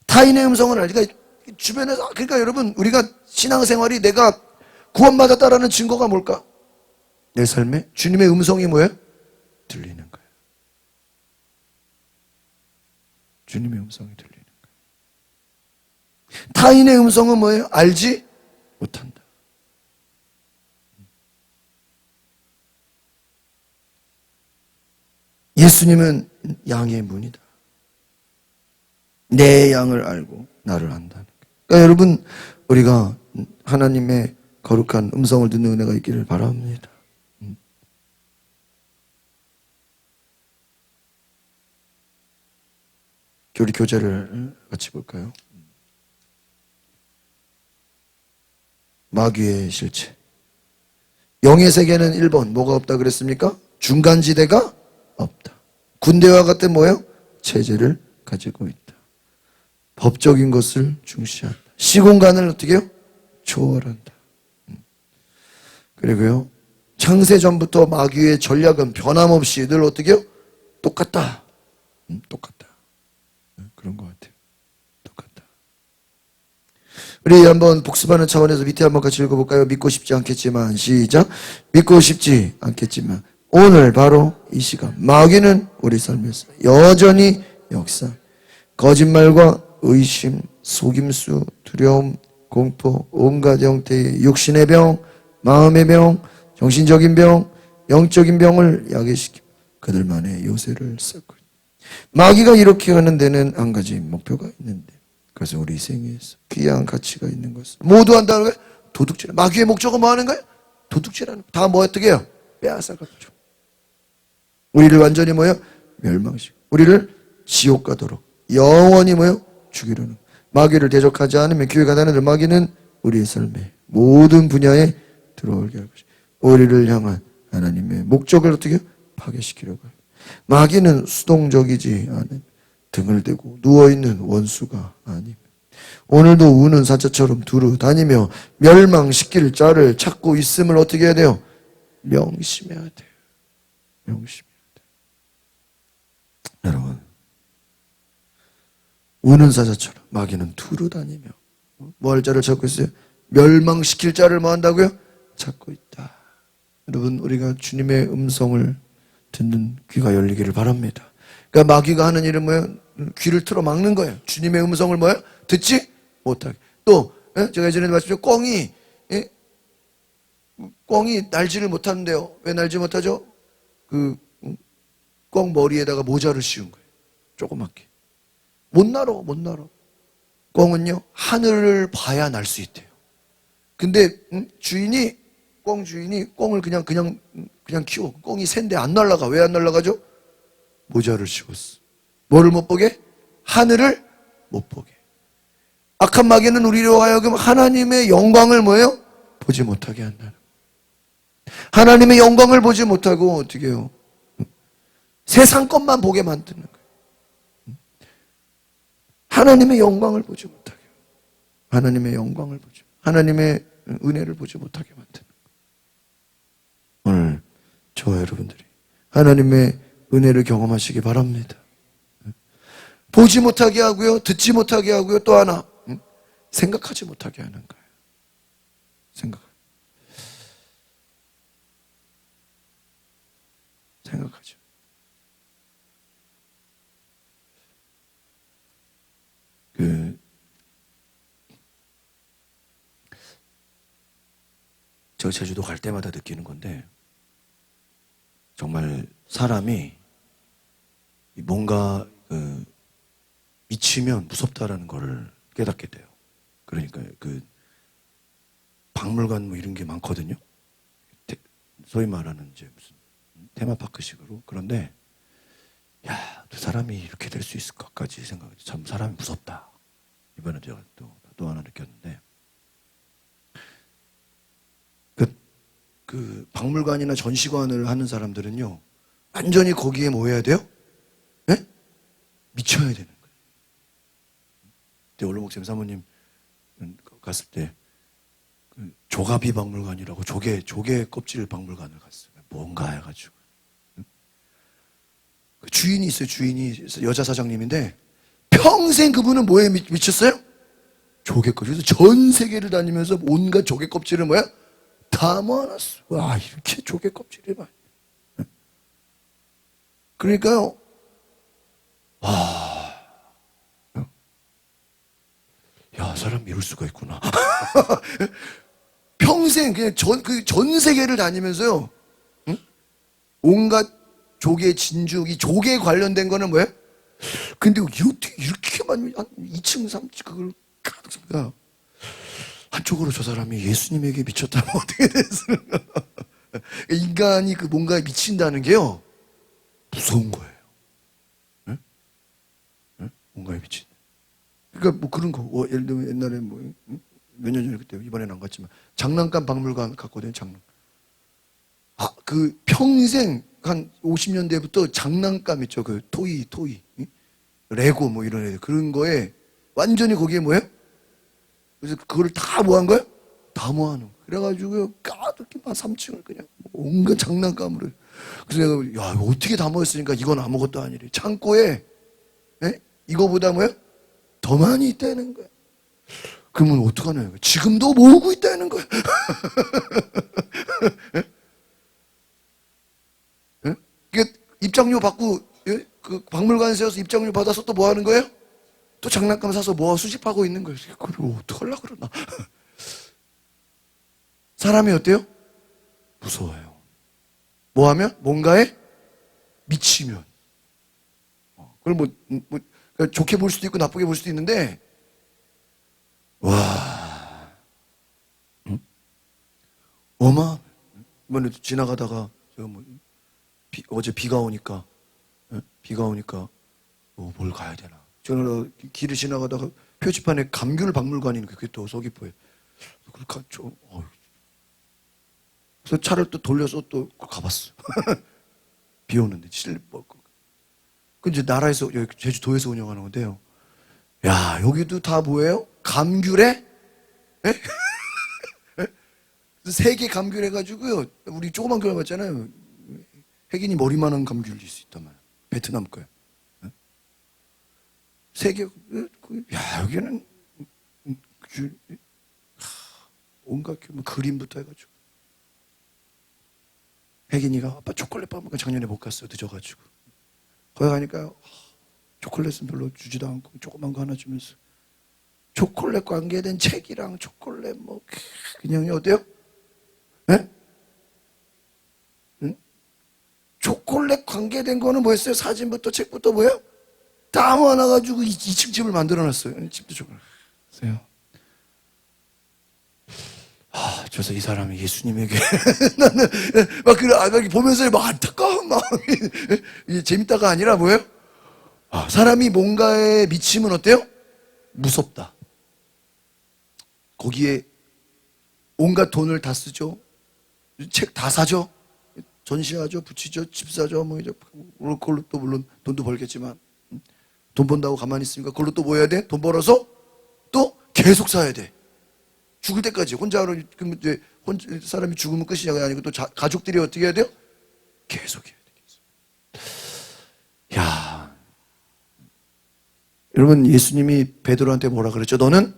타인의 음성을 알니까 주변에서, 그러니까 여러분, 우리가 신앙생활이 내가 구원받았다라는 증거가 뭘까? 내 삶에 주님의 음성이 뭐예요? 들리는 거예요. 주님의 음성이 들리는 거예요. 타인의 음성은 뭐예요? 알지 못한다. 예수님은 양의 문이다. 내 양을 알고 나를 안다는 거예요. 그러니까 여러분, 우리가 하나님의 거룩한 음성을 듣는 은혜가 있기를 바랍니다. 우리 교재를 같이 볼까요? 마귀의 실체. 영의 세계는 1번 뭐가 없다 그랬습니까? 중간지대가 없다. 군대와 같은 뭐예요? 체제를 가지고 있다. 법적인 것을 중시한다. 시공간을 어떻게 해요? 초월한다. 그리고요, 창세 전부터 마귀의 전략은 변함없이 늘 어떻게 해요? 똑같다. 똑같다. 그런 것 같아요. 똑같다. 우리 한번 복습하는 차원에서 밑에 한번 같이 읽어볼까요? 믿고 싶지 않겠지만, 시작. 믿고 싶지 않겠지만 오늘 바로 이 시간 마귀는 우리 삶에서 여전히 역사, 거짓말과 의심, 속임수, 두려움, 공포, 온갖 형태의 육신의 병, 마음의 병, 정신적인 병, 영적인 병을 야기시키고 그들만의 요새를 쌓고 있다. 마귀가 이렇게 하는 데는 한 가지 목표가 있는데, 그래서 우리 생애에서 귀한 가치가 있는 것을 모두 한다는 거예요. 도둑질. 마귀의 목적은 뭐 하는 거예요? 도둑질하는 거예요. 다 뭐 어떻게 해요? 빼앗아가죠. 우리를 완전히 뭐예요? 멸망시키고 우리를 지옥 가도록 영원히 뭐예요? 죽이려는 거예요. 마귀를 대적하지 않으면 교회가 다니는 마귀는 우리의 삶의 모든 분야에 들어오게 할 것이고 우리를 향한 하나님의 목적을 어떻게 파괴시키려고 해요. 마귀는 수동적이지 않은 등을 대고 누워있는 원수가 아닙니다. 오늘도 우는 사자처럼 두루 다니며 멸망시킬 자를 찾고 있음을 어떻게 해야 돼요? 명심해야 돼요. 명심해야 돼요. 여러분, 우는 사자처럼 마귀는 두루 다니며 뭐 할 자를 찾고 있어요? 멸망시킬 자를 뭐 한다고요? 찾고 있다. 여러분, 우리가 주님의 음성을 듣는 귀가 열리기를 바랍니다. 그러니까 마귀가 하는 일은 뭐예요? 귀를 틀어 막는 거예요. 주님의 음성을 뭐예요? 듣지 못하게. 또 제가 예전에 말씀드렸죠. 꿩이 날지를 못하는데요. 왜 날지 못하죠? 꿩 머리에다가 모자를 씌운 거예요. 조그맣게. 못 날아. 꿩은요 하늘을 봐야 날 수 있대요. 근데 꿩 주인이 꿩을 그냥 키워. 꿩이 샌데 안 날아가. 왜 안 날아가죠? 모자를 씌웠어. 뭐를 못 보게? 하늘을 못 보게. 악한 마귀는 우리로 하여금 하나님의 영광을 뭐예요? 보지 못하게 한다는. 하나님의 영광을 보지 못하고 어떻게 해요? 세상 것만 보게 만드는 거예요. 하나님의 영광을 보지 못하게. 하나님의 영광을 보지, 하나님의 은혜를 보지 못하게 만드는 거예요. 오늘 저와 여러분들이 하나님의 은혜를 경험하시기 바랍니다. 보지 못하게 하고요, 듣지 못하게 하고요, 또 하나 생각하지 못하게 하는 거예요. 생각하죠. 제가 제주도 갈 때마다 느끼는 건데, 정말 사람이 뭔가 미치면 무섭다라는 거를 깨닫게 돼요. 그러니까 박물관 뭐 이런 게 많거든요. 소위 말하는 이제 무슨 테마파크식으로. 그런데 야, 두 사람이 이렇게 될 수 있을까까지 생각했죠. 참 사람이 무섭다. 이번에 제가 또 하나 느꼈는데, 그 박물관이나 전시관을 하는 사람들은요, 완전히 거기에 뭐 해야 돼요? 네? 미쳐야 되는 거예요. 그때 원로목사님 사모님 갔을 때 조가비 박물관이라고 조개 껍질 박물관을 갔어요. 뭔가 해가지고. 그 주인이 있어요. 주인이 여자 사장님인데 평생 그분은 뭐에 미쳤어요? 조개 껍질. 그래서 전 세계를 다니면서 온갖 조개 껍질을 뭐야? 다 모아놨어. 와, 이렇게 조개 껍질이 많이. 그러니까요, 야, 사람 이럴 수가 있구나. 평생 그냥 전 세계를 다니면서요, 응? 온갖 조개, 진주, 이 조개에 관련된 거는 뭐예요? 근데 어떻게 이렇게 많이, 한 2층, 3층, 그걸 가득, 한쪽으로 저 사람이 예수님에게 미쳤다면 어떻게 됐을까? 인간이 뭔가에 미친다는 게요, 무서운 거예요. 네? 네? 뭔가에 미친. 그러니까 뭐 그런 거, 예를 들면 옛날에 몇 년 전에 그때, 이번에는 안 갔지만, 장난감 박물관 갔거든요, 평생, 한 50년대부터 장난감 있죠, 토이, 레고 뭐 이런 애들, 그런 거에, 완전히 거기에 뭐예요? 그래서 그거를 다 모아한 거예요? 다 모아놓은 거예요. 그래가지고요, 가득히 막 3층을 그냥 온갖 장난감으로. 그래서 내가, 야, 이거 어떻게 다 모였으니까 이건 아무것도 아니래. 창고에, 이거보다 뭐예요? 더 많이 있다는 거예요. 그러면 어떡하냐. 지금도 모으고 있다는 거예요. 입장료 받고, 그 박물관에서 입장료 받아서 또 뭐 하는 거예요? 또 장난감 사서 모아 수집하고 있는 거예요. 그걸 어떡하려고 그러나. 사람이 어때요? 무서워요. 뭐 하면? 뭔가에 미치면. 그걸 그러니까 좋게 볼 수도 있고 나쁘게 볼 수도 있는데, 와, 이번에 지나가다가, 제가 어제 비가 오니까, 뭘 가야 되나. 저는 길을 지나가다가 표지판에 감귤 박물관이 있는 게 또 서귀포에. 그래서 차를 또 돌려서 또 가봤어. 비 오는데, 그 이제 나라에서, 여기 제주도에서 운영하는 건데요. 야, 여기도 다 뭐예요? 감귤에? 세계 감귤 해가지고요. 우리 조그만 귤 봤잖아요. 혜긴이 머리만한 감귤이 있단 말이야. 베트남 거야. 세계, 야, 여기는 온갖 그림부터 해가지고. 혜긴이가 아빠 초콜릿 밥 먹으니까 작년에 못 갔어요. 늦어가지고. 거기 가니까 초콜릿은 별로 주지도 않고 조그만 거 하나 주면서 초콜릿 관계된 책이랑 초콜릿 뭐 그냥 어때요? 예? 응? 초콜릿 관계된 거는 뭐였어요? 사진부터 책부터 뭐예요? 다 모아놔가지고 2층 집을 만들어놨어요. 집도 초콜릿. 그래서 이 사람이 예수님에게 나는 막 그래 보면서 막 안타까운 마음이 재밌다가 아니라 뭐예요? 사람이 뭔가에 미치면 어때요? 무섭다. 거기에 온갖 돈을 다 쓰죠. 책 다 사죠. 전시하죠, 붙이죠, 집 사죠. 뭐 이제 그걸로 또 물론 돈도 벌겠지만 돈 번다고 가만히 있으니까 그걸로 또 뭐 해야 돼? 돈 벌어서 또 계속 사야 돼. 죽을 때까지 혼자로 이제 사람이 죽으면 끝이 아니고 또 가족들이 어떻게 해야 돼요? 계속 해야 돼. 계속. 야, 여러분 예수님이 베드로한테 뭐라 그랬죠? 너는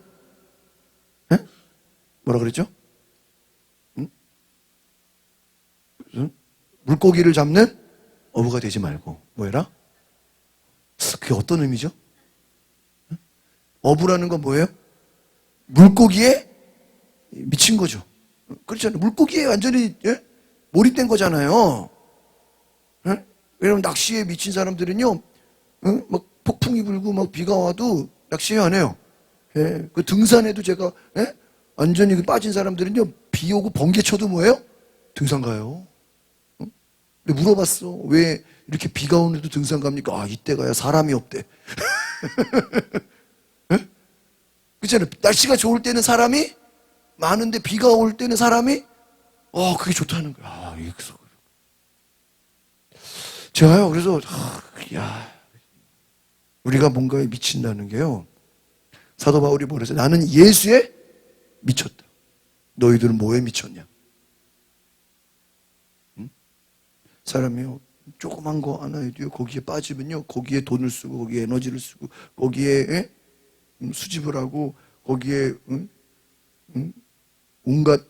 에? 뭐라 그랬죠? 응? 물고기를 잡는 어부가 되지 말고 뭐 해라? 그게 어떤 의미죠? 어부라는 건 뭐예요? 물고기에 미친 거죠. 그렇잖아요. 물고기에 완전히 몰입된 거잖아요. 왜냐면 낚시에 미친 사람들은요, 막 폭풍이 불고 막 비가 와도 낚시 안 해요. 그 등산에도 제가 완전히 빠진 사람들은요, 비 오고 번개 쳐도 뭐예요? 등산 가요. 근데 물어봤어. 왜 이렇게 비가 오는데도 등산 갑니까? 이때 가야 사람이 없대. 그렇잖아요. 날씨가 좋을 때는 사람이 많은데 비가 올 때는 사람이 그게 좋다는 거야. 이게 제가요. 그래서 우리가 뭔가에 미친다는 게요. 사도 바울이 뭐랬어요? 나는 예수에 미쳤다. 너희들은 뭐에 미쳤냐? 사람이요. 조그만 거 하나에도요. 거기에 빠지면요. 거기에 돈을 쓰고 거기에 에너지를 쓰고 거기에 수집을 하고 거기에 온갖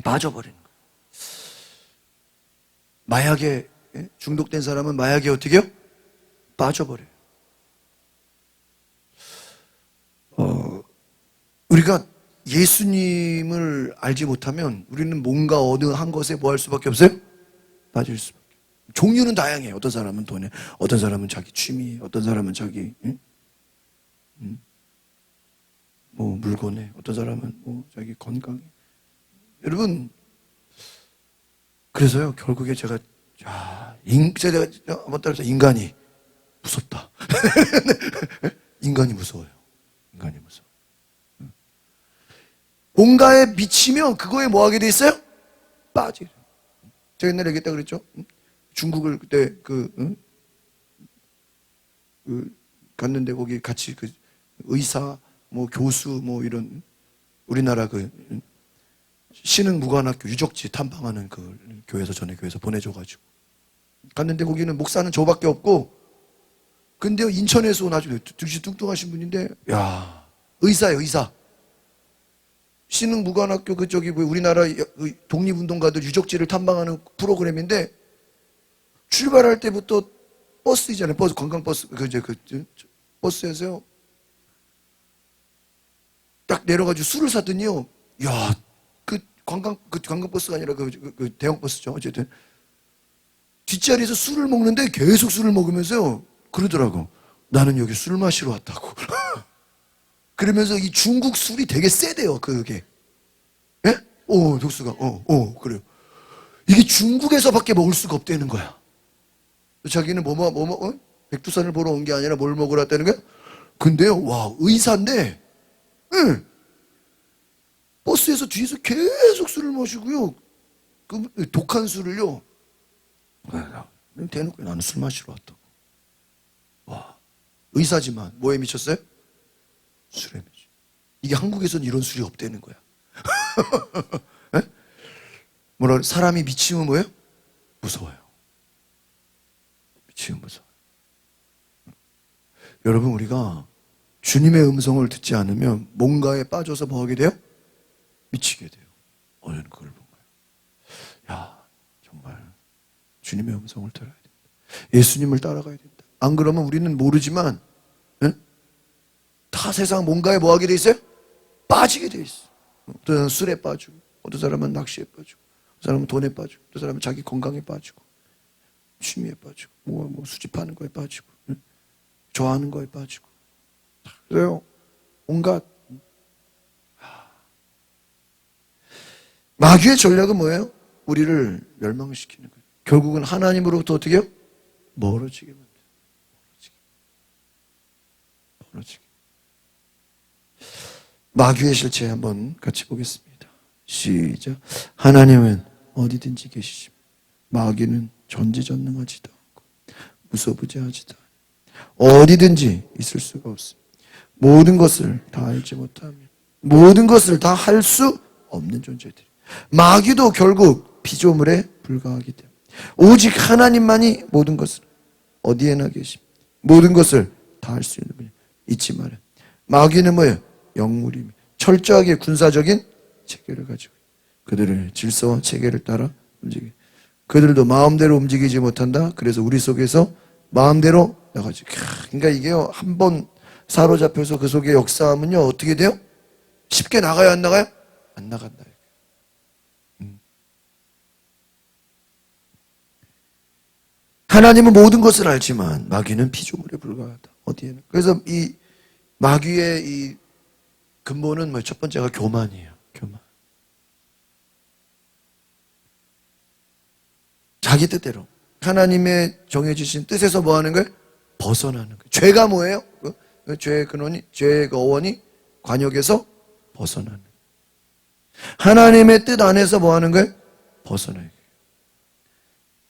빠져버리는 거예요. 마약에 중독된 사람은 마약에 어떻게 해요? 빠져버려요. 우리가 예수님을 알지 못하면 우리는 뭔가 어느 한 것에 뭐 할 수밖에 없어요? 빠질 수밖에. 종류는 다양해요. 어떤 사람은 돈에, 어떤 사람은 자기 취미, 어떤 사람은 자기 뭐 물건에, 어떤 사람은 뭐 자기 건강에. 여러분, 그래서요 결국에 제가 한번 따라서 인간이 무섭다. 인간이 무서워요. 인간이 무서워. 뭔가에 미치면 그거에 뭐 하게 돼 있어요? 빠지래. 제가 옛날에 얘기했다 그랬죠? 중국을 그때 갔는데 거기 같이 의사, 뭐 교수, 뭐 이런 우리나라 신흥무관학교 유적지 탐방하는 교회에서 전에 교회에서 보내줘가지고 갔는데 거기는 목사는 저밖에 없고 근데 인천에서 온 아주 득시 뚱뚱하신 분인데 의사예요. 의사. 신흥무관학교 우리나라 독립운동가들 유적지를 탐방하는 프로그램인데 출발할 때부터 버스이잖아요. 버스 관광버스 버스에서요. 딱 내려가지고 술을 사더니요. 관광버스가 아니라 대형 버스죠. 어쨌든 뒷자리에서 술을 먹는데 계속 술을 먹으면서요. 그러더라고. 나는 여기 술 마시러 왔다고. 그러면서 이 중국 술이 되게 세대요. 그게. 예? 독수가. 그래요. 이게 중국에서밖에 먹을 수가 없다는 거야. 자기는 백두산을 보러 온 게 아니라 뭘 먹으러 왔다는 거야? 근데요, 의사인데, 버스에서 뒤에서 계속 술을 마시고요. 독한 술을요. 대놓고 나는 술 마시러 왔다고. 의사지만 뭐에 미쳤어요? 술에 미쳐. 이게 한국에서는 이런 술이 없다는 거야. 사람이 미치면 뭐예요? 무서워요. 미치면 무서워요. 여러분 우리가 주님의 음성을 듣지 않으면 뭔가에 빠져서 뭐 하게 돼요? 미치게 돼요. 저는 그걸 본 거예요. 정말 주님의 음성을 들어야 됩니다. 예수님을 따라가야 된다. 안 그러면 우리는 모르지만 다 세상 뭔가에 뭐하게 돼 있어요? 빠지게 돼 있어. 어떤 사람은 술에 빠지고, 어떤 사람은 낚시에 빠지고, 어떤 사람은 돈에 빠지고, 어떤 사람은 자기 건강에 빠지고, 취미에 빠지고, 뭐 수집하는 거에 빠지고, 좋아하는 거에 빠지고. 그래요. 온갖. 마귀의 전략은 뭐예요? 우리를 멸망시키는 거예요. 결국은 하나님으로부터 어떻게 해요? 멀어지게 만들어요. 멀어지게. 마귀의 실체 한번 같이 보겠습니다. 시작. 하나님은 어디든지 계시지만 마귀는 전지전능하지도 않고 무소부재하지도 않아요. 어디든지 있을 수가 없습니다. 모든 것을 다 알지 못하며 모든 것을 다 할 수 없는 존재들이. 마귀도 결국 피조물에 불과하기 때문에 오직 하나님만이 모든 것을 어디에나 계십니다. 모든 것을 다 할 수 있는 분이에요. 잊지 말아요. 마귀는 뭐예요? 영물입니다. 철저하게 군사적인 체계를 가지고 그들의 질서와 체계를 따라 움직여요. 그들도 마음대로 움직이지 못한다. 그래서 우리 속에서 마음대로 나가죠. 그러니까 이게요, 한번 사로잡혀서 그 속에 역사하면요 어떻게 돼요? 쉽게 나가요, 안 나가요? 안 나간다. 하나님은 모든 것을 알지만 마귀는 피조물에 불과하다. 어디에는. 그래서 이 마귀의 이 근본은 뭐 첫 번째가 교만이에요. 교만. 자기 뜻대로 하나님의 정해주신 뜻에서 뭐 하는 거예요? 벗어나는 거예요. 죄가 뭐예요? 죄의 근원이, 죄의 어원이 관역에서 벗어나는 거예요. 하나님의 뜻 안에서 뭐 하는 거예요? 벗어나요.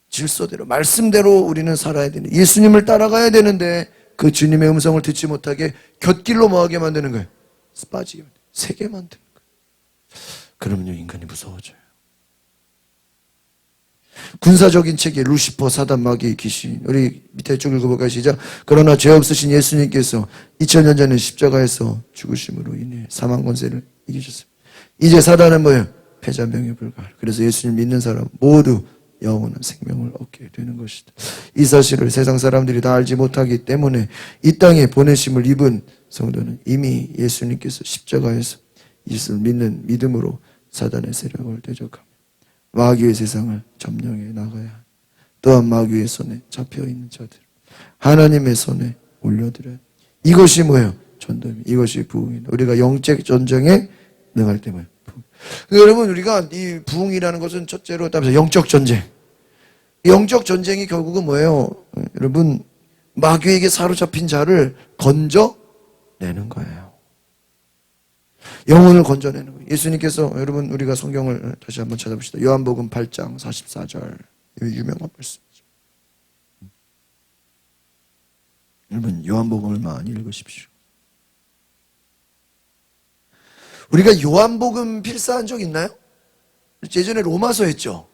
질서대로, 말씀대로 우리는 살아야 되는, 예수님을 따라가야 되는데 그 주님의 음성을 듣지 못하게 곁길로 뭐하게 만드는 거예요? 빠지게 만드는 거예요. 세게 만드는 거예요. 그러면요 인간이 무서워져요. 군사적인 체계, 루시퍼, 사단, 마귀, 귀신. 우리 밑에 쭉 읽어볼까요? 시작. 그러나 죄 없으신 예수님께서 2000년 전에 십자가에서 죽으심으로 인해 사망 권세를 이기셨습니다. 이제 사단은 뭐예요? 패자명에 불과하다. 그래서 예수님 믿는 사람 모두 영원한 생명을 얻게 되는 것이다. 이 사실을 세상 사람들이 다 알지 못하기 때문에 이 땅에 보내심을 입은 성도는 이미 예수님께서 십자가에서 이것을 믿는 믿음으로 사단의 세력을 대적하며 마귀의 세상을 점령해 나가야 한다. 또한 마귀의 손에 잡혀있는 자들 하나님의 손에 올려드려야 한다. 이것이 뭐예요? 전도입니다. 이것이 부흥입니다. 우리가 영적 전쟁에 능할 때 뭐예요? 여러분 우리가 이 부흥이라는 것은 첫째로 따라서 영적 전쟁. 영적 전쟁이 결국은 뭐예요? 여러분 마귀에게 사로잡힌 자를 건져내는 거예요. 영혼을 건져내는 거예요. 예수님께서 여러분 우리가 성경을 다시 한번 찾아봅시다. 요한복음 8장 44절 유명한 말씀이죠. 여러분 요한복음을 많이 읽으십시오. 우리가 요한복음 필사한 적 있나요? 예전에 로마서 했죠.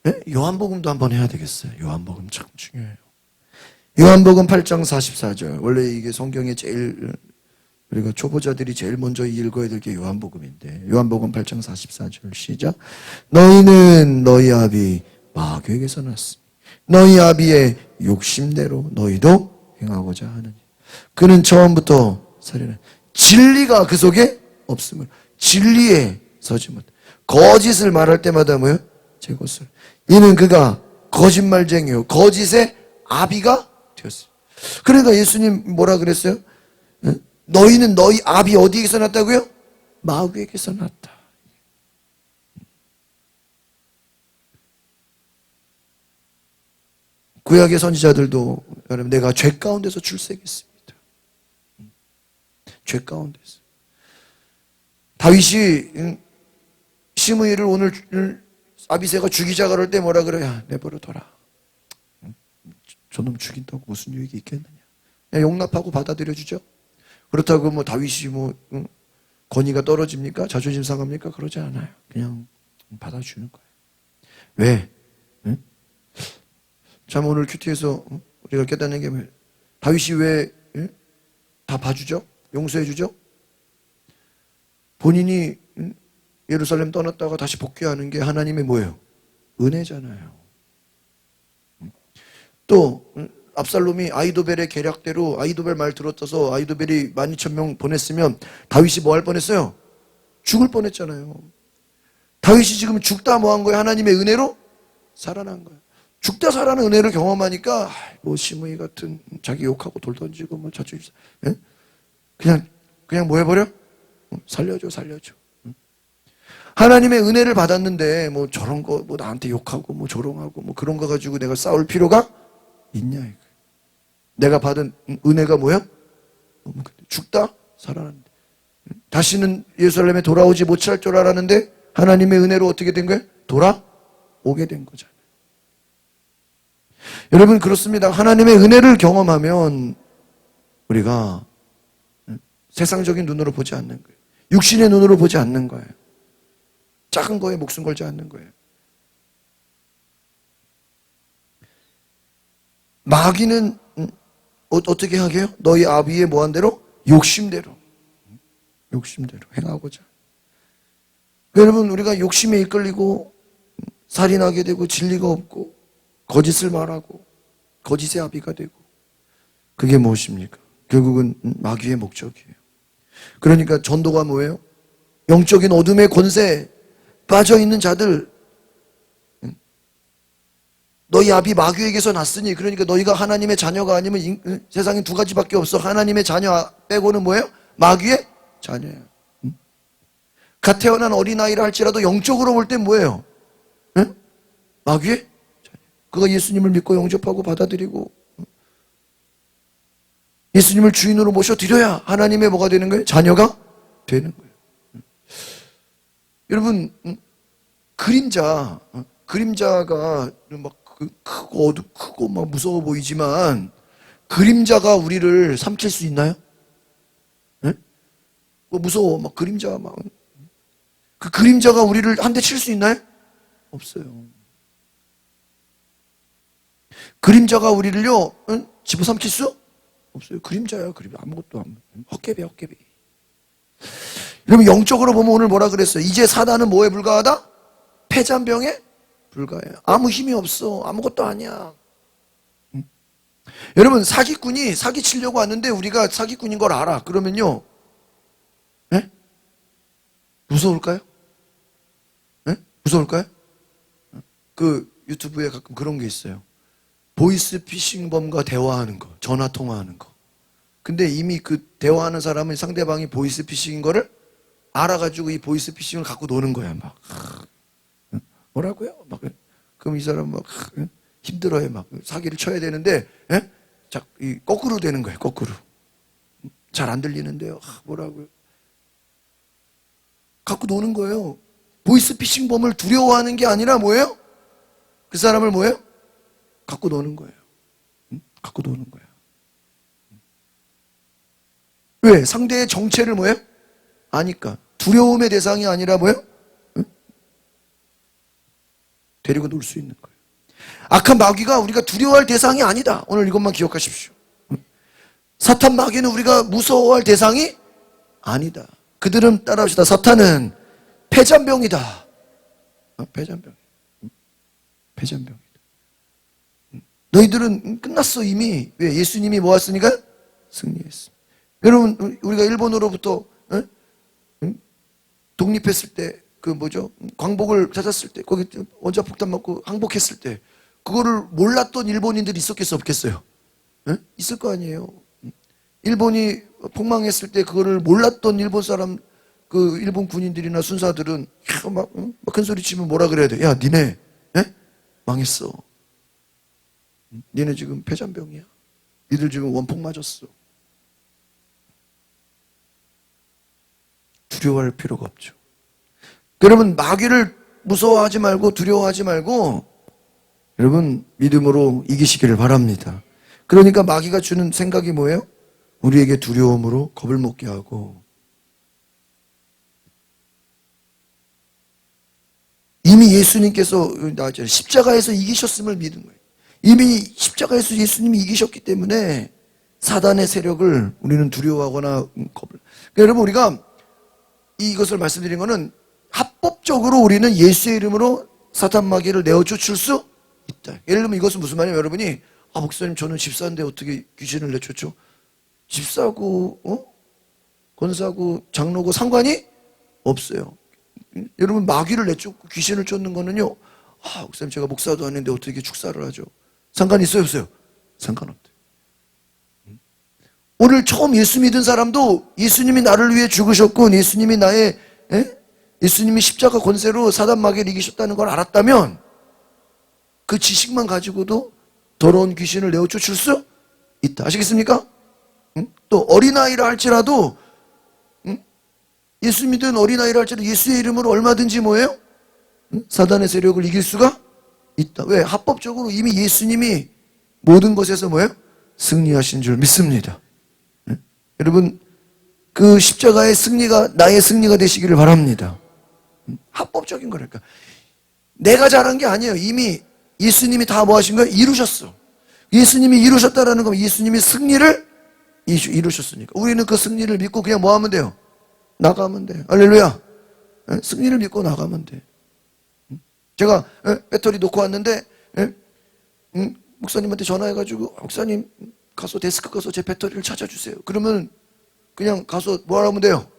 네? 요한복음도 한번 해야 되겠어요. 요한복음 참 중요해요. 요한복음 8장 44절. 원래 이게 성경에 제일 우리가 초보자들이 제일 먼저 읽어야 될 게 요한복음인데 요한복음 8장 44절 시작. 너희는 너희 아비 마귀에게서 났으니 너희 아비의 욕심대로 너희도 행하고자 하느니 그는 처음부터 살인한 진리가 그 속에 없음을 진리에 서지 못 거짓을 말할 때마다 뭐요? 제 것을 이는 그가 거짓말쟁이요 거짓의 아비가 되었어요. 그러니까 예수님 뭐라 그랬어요? 너희는 너희 아비 어디에게서 났다고요? 마귀에게서 났다. 구약의 선지자들도 여러분 내가 죄 가운데서 출생했습니다. 죄 가운데서. 다윗이 시므이를 오늘 아비새가 죽이자 그럴 때 뭐라 그래요? 야, 내버려둬라. 저놈 죽인다고 무슨 유익이 있겠느냐. 용납하고 받아들여주죠. 그렇다고 뭐 다윗이 뭐 권위가 떨어집니까? 자존심 상합니까? 그러지 않아요. 그냥 받아주는 거예요. 왜? 응? 참 오늘 큐티에서 우리가 깨닫는 게 뭐예요? 다윗이 왜 다 봐주죠? 용서해주죠? 본인이 예루살렘 떠났다가 다시 복귀하는 게 하나님의 뭐예요? 은혜잖아요. 또 압살롬이 아이도벨의 계략대로 아이도벨 말 들었어서 아이도벨이 12,000명 보냈으면 다윗이 뭐 할 뻔했어요? 죽을 뻔했잖아요. 다윗이 지금 죽다 뭐 한 거예요? 하나님의 은혜로 살아난 거예요. 죽다 살아난 은혜를 경험하니까 뭐 시므이 같은 자기 욕하고 돌 던지고 뭐 자주 그냥 뭐 해버려? 살려줘. 하나님의 은혜를 받았는데 뭐 저런 거 뭐 나한테 욕하고 뭐 조롱하고 뭐 그런 거 가지고 내가 싸울 필요가 있냐 이거. 내가 받은 은혜가 뭐야? 죽다 살아났는데 다시는 예루살렘에 돌아오지 못할 줄 알았는데 하나님의 은혜로 어떻게 된 거예요? 돌아오게 된 거잖아요. 여러분 그렇습니다. 하나님의 은혜를 경험하면 우리가 세상적인 눈으로 보지 않는 거예요. 육신의 눈으로 보지 않는 거예요. 작은 거에 목숨 걸지 않는 거예요. 마귀는 어떻게 하게 해요? 너희 아비의 뭐한 대로? 욕심대로 행하고자. 여러분 우리가 욕심에 이끌리고 살인하게 되고 진리가 없고 거짓을 말하고 거짓의 아비가 되고 그게 무엇입니까? 결국은 마귀의 목적이에요. 그러니까 전도가 뭐예요? 영적인 어둠의 권세에 빠져있는 자들, 너희 아비 마귀에게서 났으니, 그러니까 너희가 하나님의 자녀가 아니면 세상에 두 가지밖에 없어. 하나님의 자녀 빼고는 뭐예요? 마귀의 자녀예요. 갓 태어난 어린아이라 할지라도 영적으로 볼 땐 뭐예요? 마귀의 자녀. 그가 예수님을 믿고 영접하고 받아들이고 예수님을 주인으로 모셔드려야 하나님의 뭐가 되는 거예요? 자녀가 되는 거예요. 여러분 그림자가 막 크고 크고 막 무서워 보이지만 그림자가 우리를 삼킬 수 있나요? 뭐 무서워 막 그림자 막 그 그림자가 우리를 한 대 칠 수 있나요? 없어요. 그림자가 우리를요 집어삼킬 수 없어요. 그림자야 아무것도 안 헛개비야. 여러분 영적으로 보면 오늘 뭐라 그랬어요? 이제 사단은 뭐에 불과하다? 폐잔병에 불과해요. 아무 힘이 없어. 아무것도 아니야. 여러분 사기꾼이 사기치려고 왔는데 우리가 사기꾼인 걸 알아. 그러면요 무서울까요? 무서울까요? 그 유튜브에 가끔 그런 게 있어요. 보이스피싱범과 대화하는 거, 전화 통화하는 거. 근데 이미 그 대화하는 사람은 상대방이 보이스피싱인 거를 알아가지고 이 보이스피싱을 갖고 노는 거야. 막 뭐라고요? 막 그럼 이 사람 막 힘들어해. 막 사기를 쳐야 되는데 거꾸로 되는 거예요. 거꾸로 잘 안 들리는데요. 뭐라고요? 갖고 노는 거예요. 보이스피싱범을 두려워하는 게 아니라 뭐예요? 그 사람을 뭐예요? 갖고 노는 거예요. 갖고 노는 거예요. 왜? 상대의 정체를 뭐예요? 아니까. 두려움의 대상이 아니라 뭐예요? 데리고 놀 수 있는 거예요. 악한 마귀가 우리가 두려워할 대상이 아니다. 오늘 이것만 기억하십시오. 사탄 마귀는 우리가 무서워할 대상이 아니다. 그들은 따라합시다. 사탄은 폐잔병이다. 폐잔병이다. 너희들은 끝났어 이미. 왜? 예수님이 뭐 했으니까? 승리했어. 여러분 우리가 일본으로부터 독립했을 때 광복을 찾았을 때 거기 원자폭탄 맞고 항복했을 때 그거를 몰랐던 일본인들이 있었겠어 없겠어요? 있을 거 아니에요. 일본이 폭망했을 때 그거를 몰랐던 일본 사람 일본 군인들이나 순사들은 막 큰 소리 치면 뭐라 그래야 돼? 야 니네 망했어. 니네 지금 폐잔병이야. 니들 지금 원폭 맞았어. 두려워할 필요가 없죠. 여러분 마귀를 무서워하지 말고 두려워하지 말고 여러분 믿음으로 이기시기를 바랍니다. 그러니까 마귀가 주는 생각이 뭐예요? 우리에게 두려움으로 겁을 먹게 하고 이미 예수님께서 십자가에서 이기셨음을 믿은 거예요. 이미 십자가에서 예수님이 이기셨기 때문에 사단의 세력을 우리는 두려워하거나 겁을. 그러니까 여러분 우리가 이것을 말씀드린 것은 합법적으로 우리는 예수의 이름으로 사탄 마귀를 내어 쫓을 수 있다. 예를 들면 이것은 무슨 말이에요? 여러분이 아, 목사님, 저는 집사인데 어떻게 귀신을 내쫓죠? 집사고, 권사고, 장로고 상관이 없어요. 여러분, 마귀를 내쫓고 귀신을 쫓는 거는요, 아, 목사님, 제가 목사도 아닌데 어떻게 축사를 하죠? 상관 있어요, 없어요? 상관없대요. 오늘 처음 예수 믿은 사람도 예수님이 나를 위해 죽으셨고, 예수님이 예수님이 십자가 권세로 사단 마귀를 이기셨다는 걸 알았다면, 그 지식만 가지고도 더러운 귀신을 내어 쫓을 수 있다. 아시겠습니까? 또 어린아이라 할지라도, 예수 믿은 어린아이라 할지라도 예수의 이름으로 얼마든지 뭐예요? 사단의 세력을 이길 수가 있다. 왜? 합법적으로 이미 예수님이 모든 것에서 뭐예요? 승리하신 줄 믿습니다. 여러분, 그 십자가의 승리가 나의 승리가 되시기를 바랍니다. 합법적인 거니까. 내가 잘한 게 아니에요. 이미 예수님이 다 뭐 하신 거예요? 이루셨어. 예수님이 이루셨다라는 건 예수님이 승리를 이루셨으니까. 우리는 그 승리를 믿고 그냥 뭐 하면 돼요? 나가면 돼요. 할렐루야. 승리를 믿고 나가면 돼. 제가 배터리 놓고 왔는데 목사님한테 전화해가지고, 목사님 가서 데스크 가서 제 배터리를 찾아주세요. 그러면 그냥 가서 뭐 하면 돼요?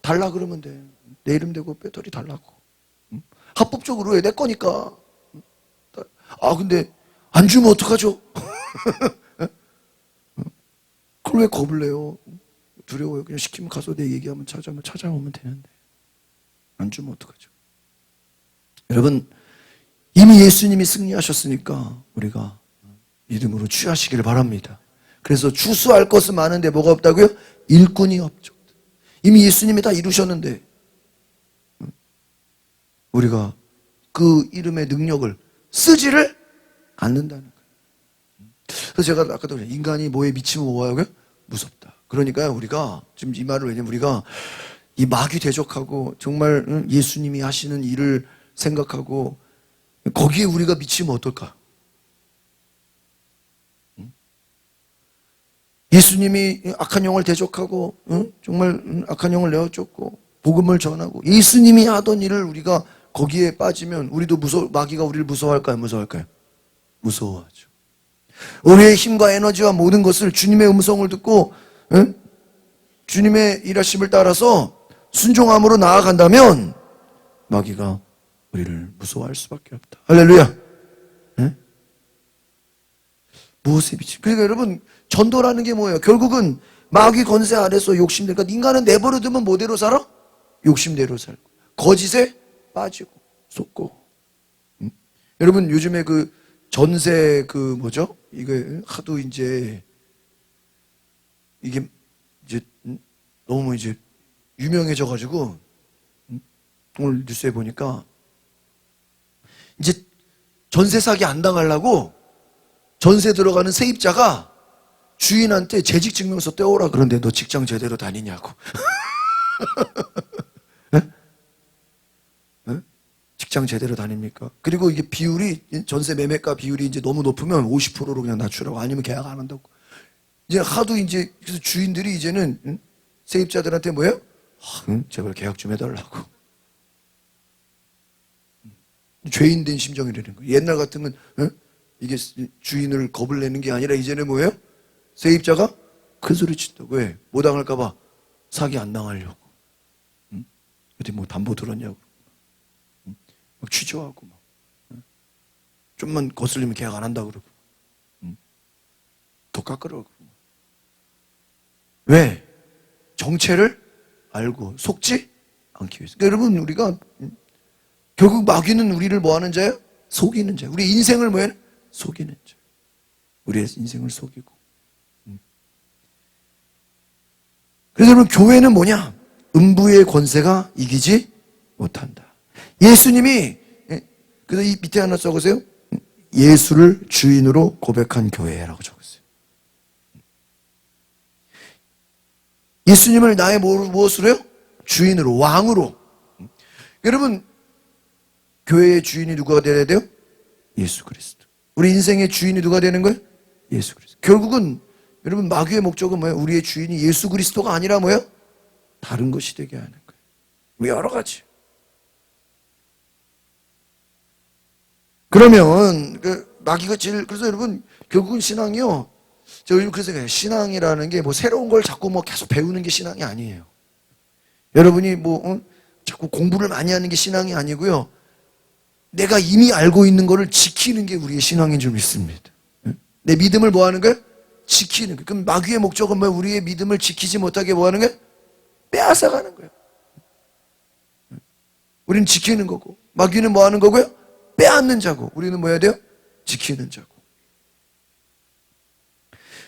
달라 그러면 돼. 내 이름 대고 배터리 달라고. 합법적으로 왜? 내 거니까. 아, 근데 안 주면 어떡하죠? 그걸 왜 겁을 내요? 두려워요. 그냥 시키면 가서 내 얘기하면 찾아오면 되는데. 안 주면 어떡하죠? 여러분, 이미 예수님이 승리하셨으니까 우리가 믿음으로 취하시기를 바랍니다. 그래서 추수할 것은 많은데 뭐가 없다고요? 일꾼이 없죠. 이미 예수님이 다 이루셨는데 우리가 그 이름의 능력을 쓰지를 않는다는 거예요. 그래서 제가 아까도 그랬어요. 인간이 뭐에 미치면 뭐하고요? 무섭다. 그러니까 우리가 지금 이 말을, 왜냐면 우리가 이 마귀 대적하고 정말 예수님이 하시는 일을 생각하고 거기에 우리가 미치면 어떨까? 예수님이 악한 영을 대적하고 정말 악한 영을 내어쫓고 복음을 전하고 예수님이 하던 일을 우리가 거기에 빠지면 우리도 마귀가 우리를 무서워할까요? 무서워할까요? 무서워하죠. 우리의 힘과 에너지와 모든 것을 주님의 음성을 듣고 주님의 일하심을 따라서 순종함으로 나아간다면 마귀가 우리를 무서워할 수밖에 없다. 할렐루야. 무엇에 미치? 그러니까 여러분, 전도라는 게 뭐예요? 결국은 마귀 권세 아래서 욕심대로. 그러니까 인간은 내버려두면 뭐대로 살아? 욕심대로 살고 거짓에 빠지고 속고. 여러분, 요즘에 그 전세 뭐죠? 이게 하도 이게 이제 너무 이제 유명해져 가지고 오늘 뉴스에 보니까 이제 전세 사기 안 당하려고 전세 들어가는 세입자가 주인한테 재직증명서 떼오라 그런데 너 직장 제대로 다니냐고. 직장 제대로 다닙니까? 그리고 이게 비율이, 전세 매매가 비율이 이제 너무 높으면 50%로 그냥 낮추라고, 아니면 계약 안 한다고. 이제 하도 이제, 그래서 주인들이 이제는 세입자들한테 뭐예요? 제발 계약 좀 해달라고. 죄인된 심정이라는 거예요. 옛날 같으면 이게 주인을 겁을 내는 게 아니라 이제는 뭐예요? 세입자가 큰 소리 친다고. 왜? 못 당할까 봐. 사기 안 당하려고. 어디 뭐 담보 들었냐고. 막 취조하고 막. 좀만 거슬리면 계약 안 한다 그러고. 더 깎으라고. 왜? 정체를 알고 속지 않기 위해서. 그러니까 여러분, 우리가 결국 마귀는 우리를 뭐 하는 자예요? 속이는 자예요. 우리 인생을 뭐예요? 속이는 자. 우리의 인생을 속이고. 그래서 여러분, 교회는 뭐냐? 음부의 권세가 이기지 못한다. 예수님이, 그래서 이 밑에 하나 적으세요. 예수를 주인으로 고백한 교회라고 적었어요. 예수님을 나의 무엇으로요? 주인으로, 왕으로. 여러분, 교회의 주인이 누가 되어야 돼요? 예수 그리스도. 우리 인생의 주인이 누가 되는 거예요? 예수 그리스도. 결국은 여러분, 마귀의 목적은 뭐예요? 우리의 주인이 예수 그리스도가 아니라 뭐예요? 다른 것이 되게 하는 거예요. 뭐 여러 가지. 그러면 마귀가 제일, 그래서 여러분, 결국은 신앙이요. 저 요즘 그래서 그래요. 신앙이라는 게 뭐 새로운 걸 자꾸 뭐 계속 배우는 게 신앙이 아니에요. 여러분이 뭐 자꾸 공부를 많이 하는 게 신앙이 아니고요. 내가 이미 알고 있는 거를 지키는 게 우리의 신앙인 줄 믿습니다. 내 믿음을 뭐 하는 거예요? 지키는 거예요. 그럼 마귀의 목적은 뭐 우리의 믿음을 지키지 못하게 뭐 하는 거예요? 빼앗아가는 거예요. 우리는 지키는 거고 마귀는 뭐 하는 거고요? 빼앗는 자고 우리는 뭐 해야 돼요? 지키는 자고.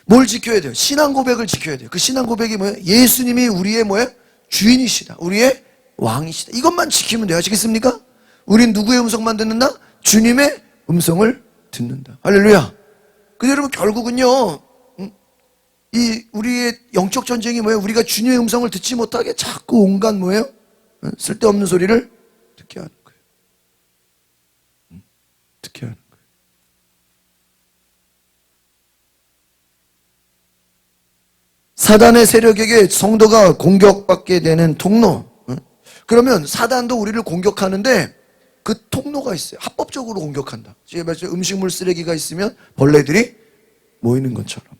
뭘 지켜야 돼요? 신앙 고백을 지켜야 돼요. 그 신앙 고백이 뭐예요? 예수님이 우리의 뭐예요? 주인이시다. 우리의 왕이시다. 이것만 지키면 돼요. 아시겠습니까? 우린 누구의 음성만 듣는다? 주님의 음성을 듣는다. 할렐루야. 근데 여러분 결국은요, 이 우리의 영적 전쟁이 뭐예요? 우리가 주님의 음성을 듣지 못하게 자꾸 온갖 뭐예요? 쓸데없는 소리를 듣게 하는 거예요. 듣게 하는 거예요. 사단의 세력에게 성도가 공격받게 되는 통로. 그러면 사단도 우리를 공격하는데 그 통로가 있어요. 합법적으로 공격한다. 제가 말씀 음식물 쓰레기가 있으면 벌레들이 모이는 것처럼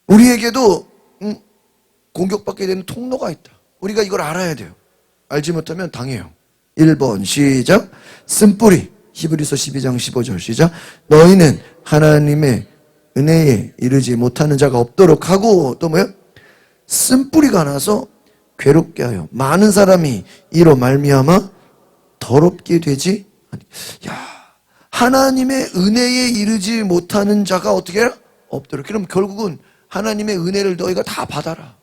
우리에게도 공격받게 되는 통로가 있다. 우리가 이걸 알아야 돼요. 알지 못하면 당해요. 1번 시작. 쓴뿌리. 히브리서 12장 15절 시작. 너희는 하나님의 은혜에 이르지 못하는 자가 없도록 하고 또 뭐예요? 쓴뿌리가 나서 괴롭게 하여 많은 사람이 이로 말미암아 더럽게 되지 아니. 야, 하나님의 은혜에 이르지 못하는 자가 어떻게 해라? 없도록. 그럼 결국은 하나님의 은혜를 너희가 다 받아라.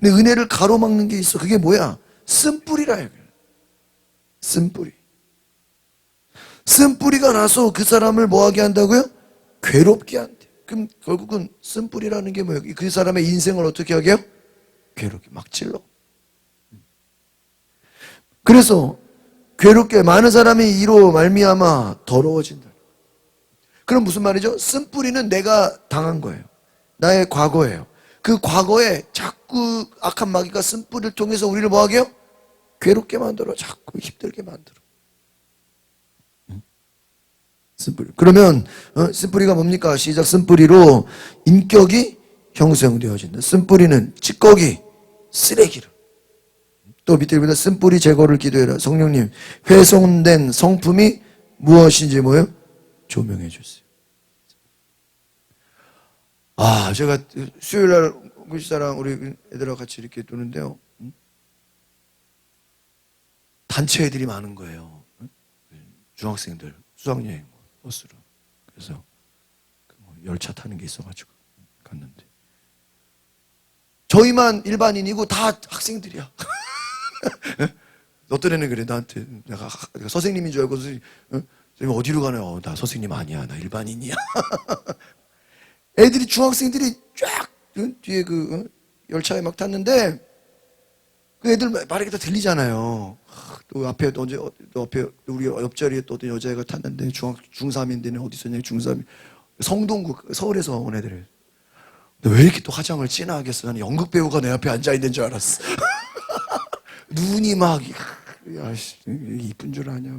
근데 은혜를 가로막는 게 있어. 그게 뭐야? 쓴뿌리라. 쓴뿌리. 쓴뿌리가 나서 그 사람을 뭐하게 한다고요? 괴롭게 한대. 그럼 결국은 쓴뿌리라는 게 뭐예요? 그 사람의 인생을 어떻게 하게 해요? 괴롭게 막 찔러. 그래서 괴롭게 많은 사람이 이로 말미암아 더러워진다. 그럼 무슨 말이죠? 쓴뿌리는 내가 당한 거예요. 나의 과거예요. 그 과거에 자꾸 악한 마귀가 쓴뿌리를 통해서 우리를 뭐하게 해요? 괴롭게 만들어. 자꾸 힘들게 만들어. 쓴뿌리. 그러면 쓴뿌리가 뭡니까? 시작. 쓴뿌리로 인격이 형성되어진다. 쓴뿌리는 찌꺼기, 쓰레기를. 또 밑에 보면 쓴뿌리 제거를 기도해라. 성령님, 훼손된 성품이 무엇인지 뭐예요? 조명해 주세요. 아, 제가 수요일날 구시사랑 우리 애들하고 같이 이렇게 노는데요. 단체 애들이 많은 거예요. 중학생들 수학여행 버스로. 그래서 열차 타는 게 있어가지고 갔는데 저희만 일반인이고 다 학생들이야. 어떤 애는 그래 나한테 내가 선생님인 줄 알고 선생님 어디로 가나요? 나 선생님 아니야. 나 일반인이야. 애들이 중학생들이 쫙 뒤에 그 열차에 막 탔는데 그 애들 말이 다 들리잖아요. 또 앞에 또 앞에 우리 옆자리에 또 어떤 여자애가 탔는데 중3인데는 어디서 냐 중3이 성동구 서울에서 온 애들을. 근데 왜 이렇게 또 화장을 진하게 했어? 나는 연극 배우가 내 앞에 앉아 있는 줄 알았어. 눈이 막 야씨 이쁜 줄 아냐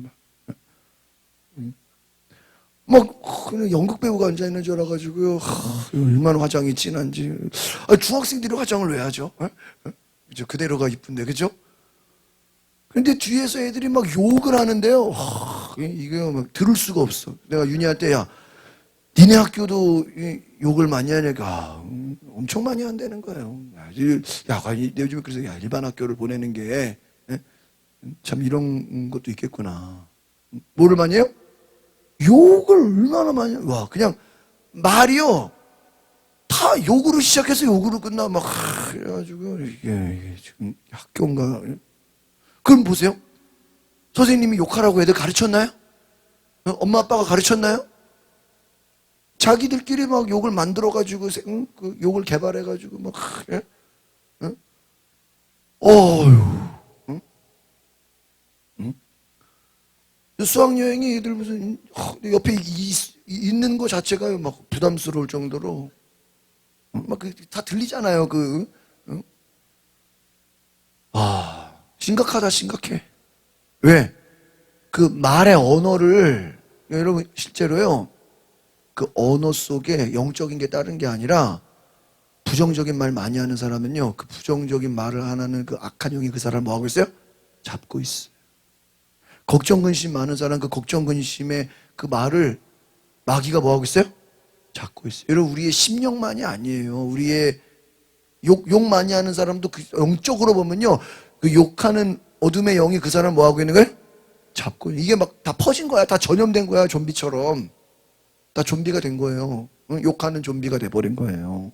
막 그냥 연극 배우가 앉아 있는 줄 알아가지고요. 얼마나 화장이 진한지. 중학생들이 화장을 왜 하죠? 그죠? 그대로가 이쁜데 그죠? 근데 뒤에서 애들이 막 욕을 하는데요. 이게 막 들을 수가 없어. 내가 윤희한테 야 니네 학교도 욕을 많이 하니까 엄청 많이 한다는 거예요. 야, 요즘에 그래서 야, 일반 학교를 보내는 게 참 이런 것도 있겠구나. 뭐를 많이 해요? 욕을 얼마나 많이 해요? 와, 그냥 말이요. 다 욕으로 시작해서 욕으로 끝나. 막, 그래가지고, 이게 지금 학교인가. 그럼 보세요. 선생님이 욕하라고 애들 가르쳤나요? 엄마 아빠가 가르쳤나요? 자기들끼리 막 욕을 만들어가지고, 그 욕을 개발해가지고, 막, 어휴. 수학여행이 애들 무슨, 옆에 있는 거 자체가 막 부담스러울 정도로, 막 다 들리잖아요, 심각하다, 심각해. 왜? 그 말의 언어를, 여러분, 실제로요, 그 언어 속에 영적인 게 다른 게 아니라 부정적인 말 많이 하는 사람은요, 그 부정적인 말을 하는 그 악한 영이 그 사람을 뭐 하고 있어요? 잡고 있어요. 걱정 근심 많은 사람, 그 걱정 근심의 그 말을 마귀가 뭐 하고 있어요? 잡고 있어요. 여러분, 우리의 심령만이 아니에요. 우리의 욕 많이 하는 사람도 그 영적으로 보면요, 그 욕하는 어둠의 영이 그 사람 뭐 하고 있는 거예요? 잡고 있는. 이게 막 다 퍼진 거야. 다 전염된 거야. 좀비처럼. 다 좀비가 된 거예요. 욕하는 좀비가 돼버린 거예요.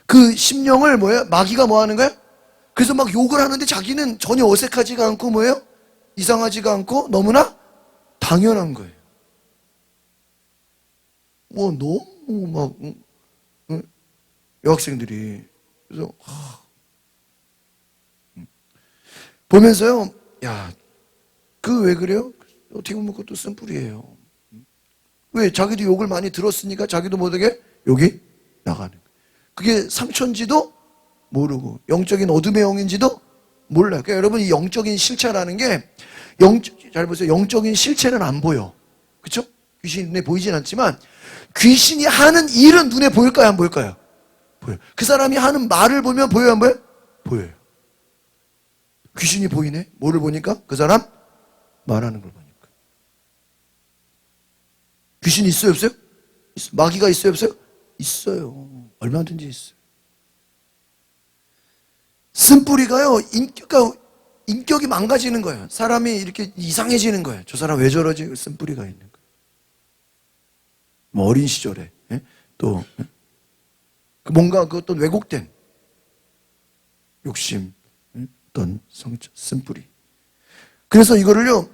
그 심령을 뭐예요? 마귀가 뭐 하는 거야? 그래서 막 욕을 하는데 자기는 전혀 어색하지가 않고 뭐예요? 이상하지가 않고 너무나 당연한 거예요. 뭐 너무 막 여학생들이 그래서 보면서요, 야, 그 왜 그래요? 어떻게 보면 그것도 쓴뿌리예요. 왜? 자기도 욕을 많이 들었으니까 자기도 못하게 욕이 나가는 거예요. 그게 상처인지도 모르고 영적인 어둠의 영인지도 몰라요. 그러니까 여러분, 이 영적인 실체라는 게 잘 보세요. 영적인 실체는 안 보여. 그렇죠? 귀신이 눈에 보이진 않지만 귀신이 하는 일은 눈에 보일까요? 안 보일까요? 보여요. 그 사람이 하는 말을 보면 보여요? 안 보여요? 보여요. 귀신이 보이네? 뭐를 보니까? 그 사람 말하는 걸 보니까. 귀신이 있어요? 없어요? 있어요. 마귀가 있어요? 없어요? 있어요. 얼마든지 있어요. 쓴뿌리가요, 인격이 망가지는 거예요. 사람이 이렇게 이상해지는 거예요. 저 사람 왜 저러지? 쓴뿌리가 있는 거예요. 뭐 어린 시절에, 예? 또, 예? 뭔가 그 어떤 왜곡된 욕심, 예? 어떤 쓴뿌리. 그래서 이거를요,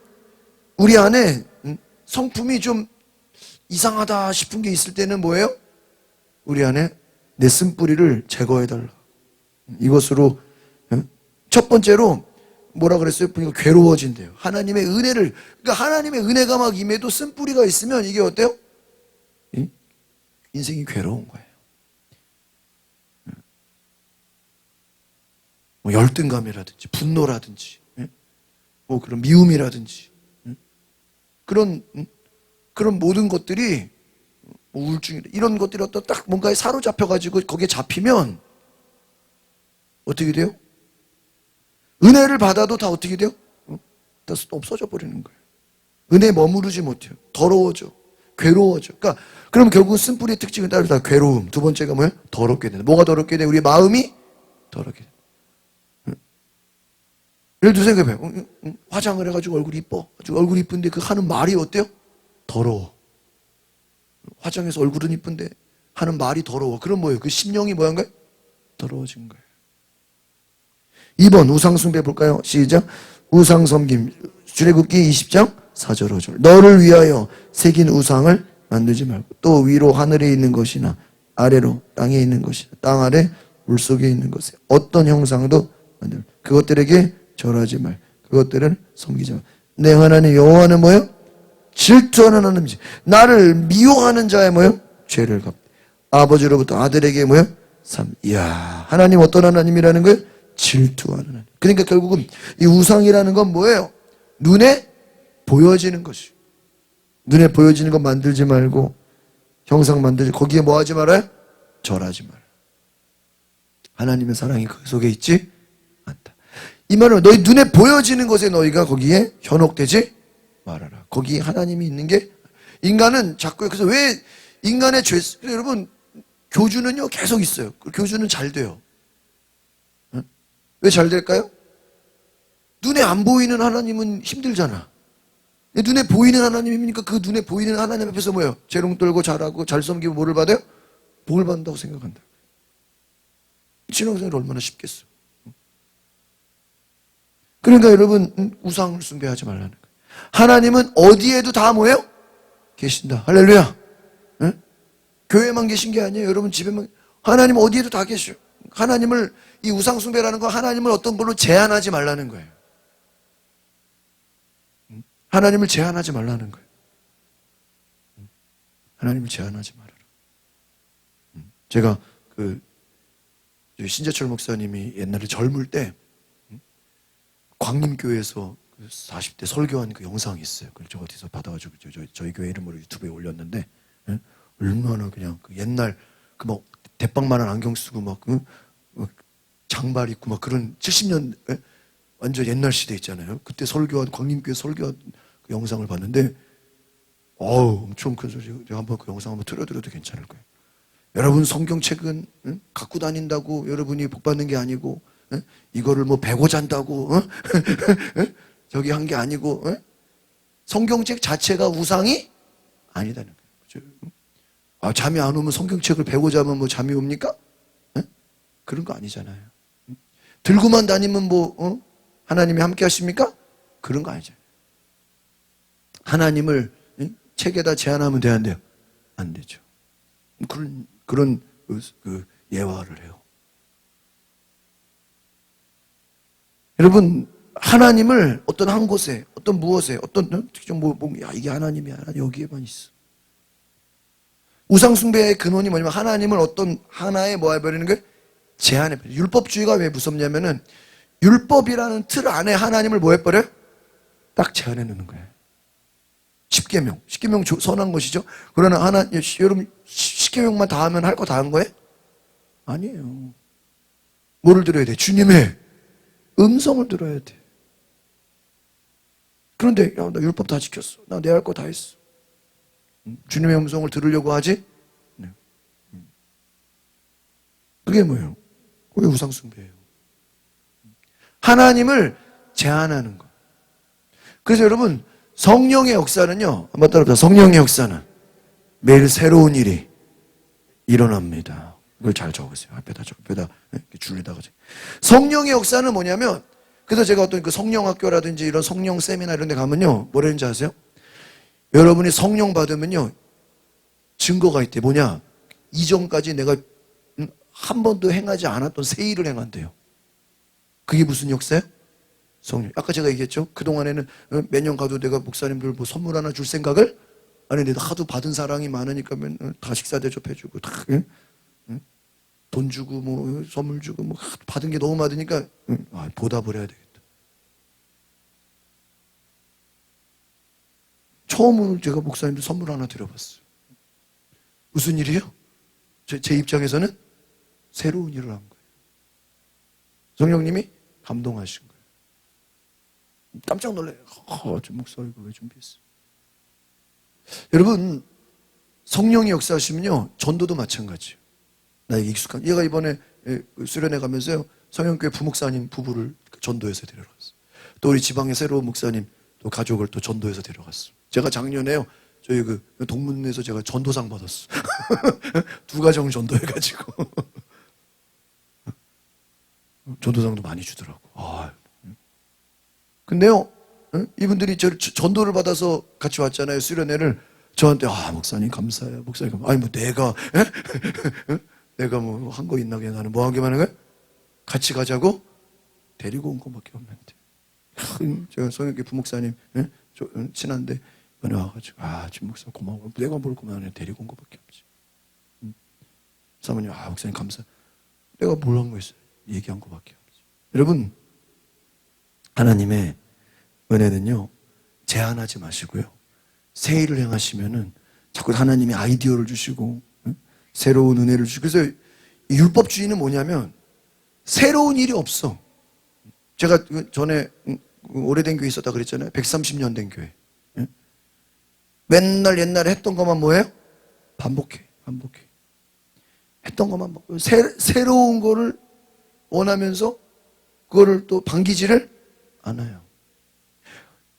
우리 안에 성품이 좀 이상하다 싶은 게 있을 때는 뭐예요? 우리 안에 내 쓴뿌리를 제거해달라. 이것으로, 예? 첫 번째로 뭐라 그랬어요? 보니까 괴로워진대요. 하나님의 은혜를, 그러니까 하나님의 은혜가 막 임해도 쓴뿌리가 있으면 이게 어때요? 인생이 괴로운 거예요. 뭐 열등감이라든지 분노라든지, 뭐 그런 미움이라든지, 그런 모든 것들이 뭐 우울증 이런 것들이 어떤 딱 뭔가에 사로잡혀가지고 거기에 잡히면 어떻게 돼요? 은혜를 받아도 다 어떻게 돼요? 다 없어져 버리는 거예요. 은혜에 머무르지 못해요. 더러워져. 괴로워져. 그러니까 그럼 결국은 쓴뿌리의 특징은 따르다. 괴로움. 두 번째가 뭐예요? 더럽게 된다. 뭐가 더럽게 돼? 우리 마음이 더럽게 된다. 예를 들어 생각해봐요. 화장을 해가지고 얼굴이 이뻐. 얼굴이 이쁜데 그 하는 말이 어때요? 더러워. 화장해서 얼굴은 이쁜데 하는 말이 더러워. 그럼 뭐예요? 그 심령이 뭐한 거예요? 더러워진 거예요. 2번 우상숭배 볼까요? 시작. 우상섬김. 출애굽기 20장 4절 5절. 너를 위하여 새긴 우상을 만들지 말고 또 위로 하늘에 있는 것이나 아래로 땅에 있는 것이나 땅 아래 물속에 있는 것에 어떤 형상도 만들고 그것들에게 절하지 말. 그것들을 섬기지 말. 내 하나님 여호와는 뭐예요? 질투하는 하나님이지. 나를 미워하는 자의 뭐예요? 죄를 갚. 아버지로부터 아들에게 뭐예요? 이야, 하나님 어떤 하나님이라는 거예요? 질투하는 하나님. 그러니까 결국은 이 우상이라는 건 뭐예요? 눈에 보여지는 것이. 눈에 보여지는 것 만들지 말고 형상 만들지. 거기에 뭐 하지 말아요? 절하지 말아요. 하나님의 사랑이 그 속에 있지 않다. 이 말은 너희 눈에 보여지는 것에 너희가 거기에 현혹되지 말아라. 거기에 하나님이 있는 게 인간은 자꾸 그래서 왜 인간의 죄 여러분 교주는요 계속 있어요. 교주는 잘 돼요. 왜 잘 될까요? 눈에 안 보이는 하나님은 힘들잖아. 눈에 보이는 하나님이니까 그 눈에 보이는 하나님 앞에서 뭐예요? 재롱 떨고 잘하고 잘 섬기고 뭐를 받아요? 복을 받는다고 생각한다. 신앙생활이 얼마나 쉽겠어. 그러니까 여러분 우상을 숭배하지 말라는 거예요. 하나님은 어디에도 다 뭐예요? 계신다. 할렐루야. 네? 교회만 계신 게 아니에요. 여러분 집에만. 하나님 어디에도 다 계셔. 하나님을 이 우상 숭배라는 건 하나님을 어떤 걸로 제한하지 말라는 거예요. 하나님을 제한하지 말라는 거예요. 하나님을 제한하지 말아라. 제가 신재철 목사님이 옛날에 젊을 때 광림교회에서 40대 설교한 그 영상이 있어요. 그걸 저 어디서 받아가지고 저희 교회 이름으로 유튜브에 올렸는데 얼마나 그냥 그 옛날 그 막 대빵만한 안경 쓰고 막 장발 입고 막 그런 70년 완전 옛날 시대 있잖아요. 그때 설교한 광림교회 설교한 그 영상을 봤는데 엄청 큰 소리. 제가 한번 그 영상 한번 틀어드려도 괜찮을 거예요. 여러분 성경책은 갖고 다닌다고 여러분이 복 받는 게 아니고 이거를 뭐 배고 잔다고 저기 한 게 아니고 성경책 자체가 우상이 아니다는 거예요. 잠이 안 오면 성경책을 배고 자면 뭐 잠이 옵니까? 그런 거 아니잖아요. 들고만 다니면 뭐 하나님이 함께 하십니까? 그런 거 아니잖아요. 하나님을 책에다 제안하면 돼야 안 돼요? 안 되죠. 그런 그 예화를 해요. 여러분 하나님을 어떤 한 곳에 어떤 무엇에 어떤 특정 이게 하나님이야 여기에만 있어. 우상숭배의 근원이 뭐냐면 하나님을 어떤 하나에 뭐 해버리는 게 제한해버려요. 율법주의가 왜 무섭냐면은 율법이라는 틀 안에 하나님을 뭐 해버려요? 딱 제한해 놓는 거예요. 10계명 선한 것이죠. 그러나 여러분 10계명만 다 하면 할 거 다 한 거예요? 아니에요. 뭐를 들어야 돼? 주님의 음성을 들어야 돼. 그런데 나 율법 다 지켰어. 나 내 할 거 다 했어. 주님의 음성을 들으려고 하지? 네. 그게 뭐예요? 그게 우상숭배예요. 하나님을 제한하는 거. 그래서 여러분 성령의 역사는요, 한번 따라합시다. 성령의 역사는 매일 새로운 일이 일어납니다. 이걸 잘 적으세요. 앞에다 줄에다가. 성령의 역사는 뭐냐면, 그래서 제가 어떤 그 성령학교라든지 이런 성령 세미나 이런 데 가면요, 뭐라는지 아세요? 여러분이 성령 받으면요, 증거가 있대. 뭐냐? 이전까지 내가 한 번도 행하지 않았던 새 일을 행한대요. 그게 무슨 역사예요? 성령. 아까 제가 얘기했죠. 그동안에는 매년 가도 내가 목사님들 뭐 선물 하나 줄 생각을 안 했는데 하도 받은 사랑이 많으니까 다 식사 대접해주고 다 돈 주고 뭐 선물 주고 뭐 받은 게 너무 많으니까 보답을 해야 되겠다. 처음으로 제가 목사님들 선물 하나 드려봤어요. 무슨 일이에요? 제 입장에서는 새로운 일을 한 거예요. 성령님이 감동하신 거예요. 깜짝 놀라요. 저 목사 이거 왜 준비했어? 여러분 성령이 역사하시면요 전도도 마찬가지예요. 나에게 익숙한 얘가 이번에 수련회 가면서요 성령교회 부목사님 부부를 전도해서 데려갔어요. 또 우리 지방의 새로운 목사님 또 가족을 또 전도해서 데려갔어요. 제가 작년에요 저희 그 동문에서 제가 전도상 받았어. 두 가정 전도해가지고 전도상도 많이 주더라고. 근데요 이분들이 전도를 받아서 같이 왔잖아요. 수련회를. 저한테 목사님 감사해요. 목사님 감사해요. 아니 뭐 내가 뭐 한 거 있나 그냥 나는 뭐 한 게 많은 거야? 같이 가자고 데리고 온 것밖에 없는데. 제가 성형교 부목사님 친한데 이번에 와가지고 진 목사 고마워. 내가 뭘 고마워. 데리고 온 것밖에 없지. 사모님 목사님 감사. 내가 뭘 한 거 있어요? 얘기한 것밖에 없지. 여러분 하나님의 은혜는요 제한하지 마시고요 새 일을 행하시면은 자꾸 하나님이 아이디어를 주시고 새로운 은혜를 주시고. 그래서 율법주의는 뭐냐면 새로운 일이 없어. 제가 전에 오래된 교회 있었다 그랬잖아요. 130년 된 교회. 맨날 옛날에 했던 것만 뭐예요? 반복해. 했던 것만 새로운 거를 원하면서 그거를 또 반기지를 않아요.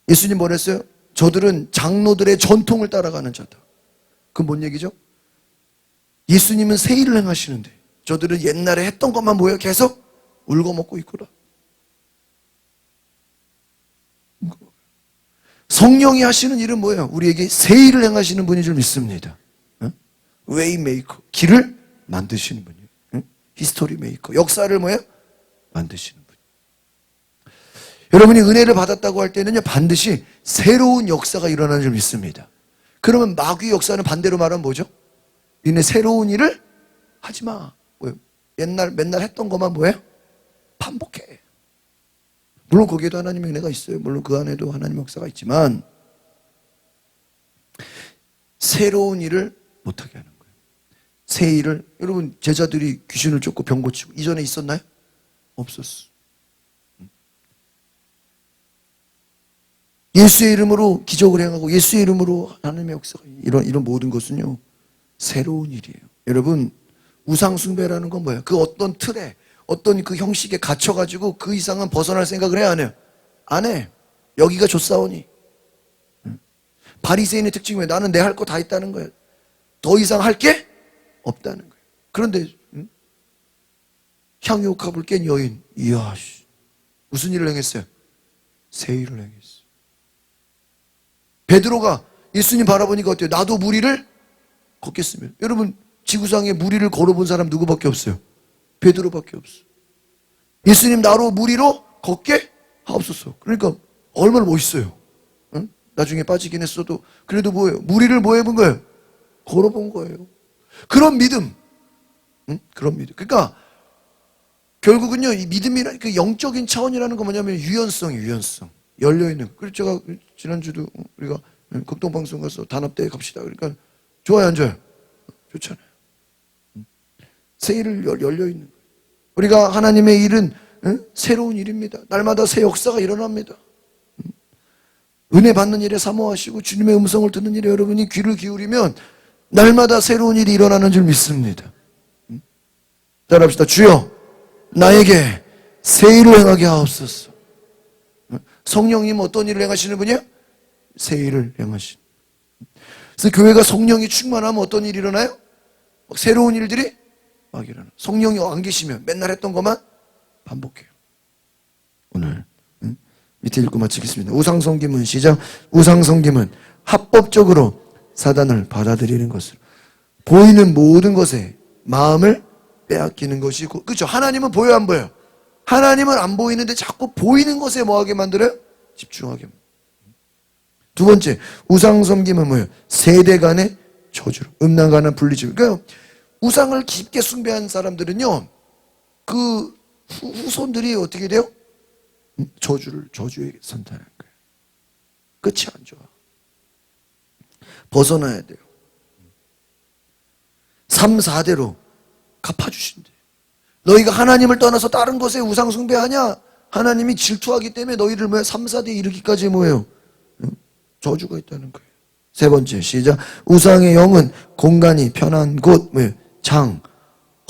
예수님 뭐랬어요? 저들은 장로들의 전통을 따라가는 자다. 그건 뭔 얘기죠? 예수님은 새 일을 행하시는데 저들은 옛날에 했던 것만 뭐예요? 계속 울고 먹고 있구나. 성령이 하시는 일은 뭐예요? 우리에게 새 일을 행하시는 분인 줄 믿습니다. 웨이메이커, 길을 만드시는 분이에요. 히스토리 메이커, 역사를 뭐예요? 만드시는 분. 여러분이 은혜를 받았다고 할 때는요 반드시 새로운 역사가 일어나는 줄 믿습니다. 그러면 마귀 역사는 반대로 말하면 뭐죠? 니네 새로운 일을 하지 마. 뭐예요? 맨날 했던 것만 뭐예요? 반복해. 물론 거기에도 하나님의 은혜가 있어요. 물론 그 안에도 하나님의 역사가 있지만 새로운 일을 못하게 하는 거예요. 새 일을, 여러분 제자들이 귀신을 쫓고 병 고치고 이전에 있었나요? 없었어. 예수의 이름으로 기적을 행하고 예수의 이름으로 하나님의 역사가 이런 모든 것은요 새로운 일이에요. 여러분 우상 숭배라는 건 뭐예요? 그 어떤 틀에 어떤 그 형식에 갇혀가지고 그 이상은 벗어날 생각을 해야 안 해요? 안 해. 여기가 좋사오니. 바리새인의 특징이 뭐예요? 나는 내 할 거 다 있다는 거예요. 더 이상 할 게 없다는 거예요. 그런데 향유옥합을 깬 여인, 이야 무슨 일을 행했어요? 새 일을 행했어요. 베드로가 예수님 바라보니까 어때요? 나도 무리를 걷겠으면. 여러분 지구상에 무리를 걸어본 사람 누구밖에 없어요? 베드로밖에 없어. 예수님 나로 무리로 걷게 하옵소서. 그러니까 얼마나 멋있어요. 응? 나중에 빠지긴 했어도 그래도 뭐예요? 무리를 뭐 해본 거예요? 걸어본 거예요. 그런 믿음. 응? 그런 믿음. 그러니까 결국은요 이 믿음이라는 그 영적인 차원이라는 건 뭐냐면 유연성이에요. 유연성. 열려있는. 그래서 제가 지난주도 우리가 극동방송 가서 단합대회 갑시다. 그러니까 좋아요 안 좋아요? 좋잖아요. 새 일을 열려있는 거예요. 우리가 하나님의 일은 새로운 일입니다. 날마다 새 역사가 일어납니다. 은혜 받는 일에 사모하시고 주님의 음성을 듣는 일에 여러분이 귀를 기울이면 날마다 새로운 일이 일어나는 줄 믿습니다. 따라합시다. 주여 나에게 새 일을 행하게 하옵소서. 성령님 어떤 일을 행하시는 분이에요? 새 일을 행하시는. 그래서 교회가 성령이 충만하면 어떤 일이 일어나요? 새로운 일들이 막 일어나. 성령이 안 계시면 맨날 했던 것만 반복해요. 오늘 밑에 읽고 마치겠습니다. 우상성김은 시작. 우상성김은 합법적으로 사단을 받아들이는 것으로 보이는 모든 것에 마음을 빼앗기는 것이고, 그렇죠? 하나님은 보여 안 보여요? 하나님은 안 보이는데 자꾸 보이는 것에 뭐하게 만들어요? 집중하게. 두 번째, 우상섬김은 뭐예요? 세대 간의 저주로, 음란간한 분리주의. 그러니까 우상을 깊게 숭배한 사람들은요, 그 후손들이 어떻게 돼요? 저주의 선택하는 거예요. 끝이 안 좋아. 벗어나야 돼요. 3, 4대로 갚아주신대. 너희가 하나님을 떠나서 다른 것에 우상 숭배하냐? 하나님이 질투하기 때문에 너희를 3, 4대 이르기까지 뭐예요? 저주가 있다는 거예요. 세 번째, 시작. 우상의 영은 공간이 편한 곳, 뭐예요? 장,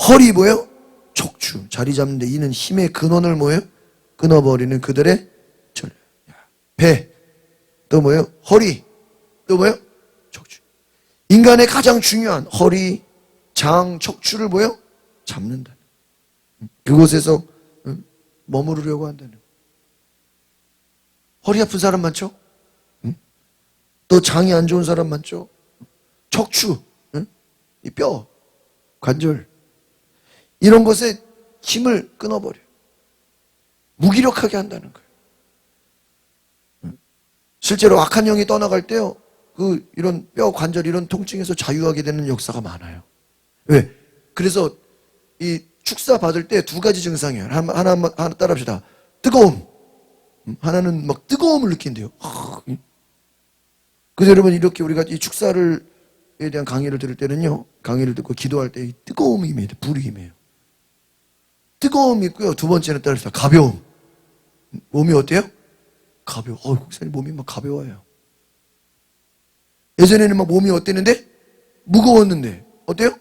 허리 뭐예요? 척추, 자리 잡는데 이는 힘의 근원을 뭐예요? 끊어버리는 그들의 절. 배, 또 뭐예요? 허리, 또 뭐예요? 척추. 인간의 가장 중요한 허리, 장, 척추를 뭐예요? 잡는다. 그곳에서 머무르려고 한다는. 허리 아픈 사람 많죠? 또 장이 안 좋은 사람 많죠? 척추, 이 뼈, 관절 이런 것에 힘을 끊어버려. 무기력하게 한다는 거예요. 실제로 악한 영이 떠나갈 때요, 이런 뼈, 관절 이런 통증에서 자유하게 되는 역사가 많아요. 왜? 그래서 이 축사 받을 때 두 가지 증상이에요. 하나 따라합시다. 뜨거움. 하나는 막 뜨거움을 느낀대요. 그래서 여러분 이렇게 우리가 이 축사에 대한 강의를 들을 때는요, 강의를 듣고 기도할 때 이 뜨거움이 임해요. 불이 임해요. 뜨거움이 있고요. 두 번째는 따라합시다. 가벼움. 몸이 어때요? 가벼워. 목사님 몸이 막 가벼워요. 예전에는 막 몸이 어땠는데? 무거웠는데 어때요?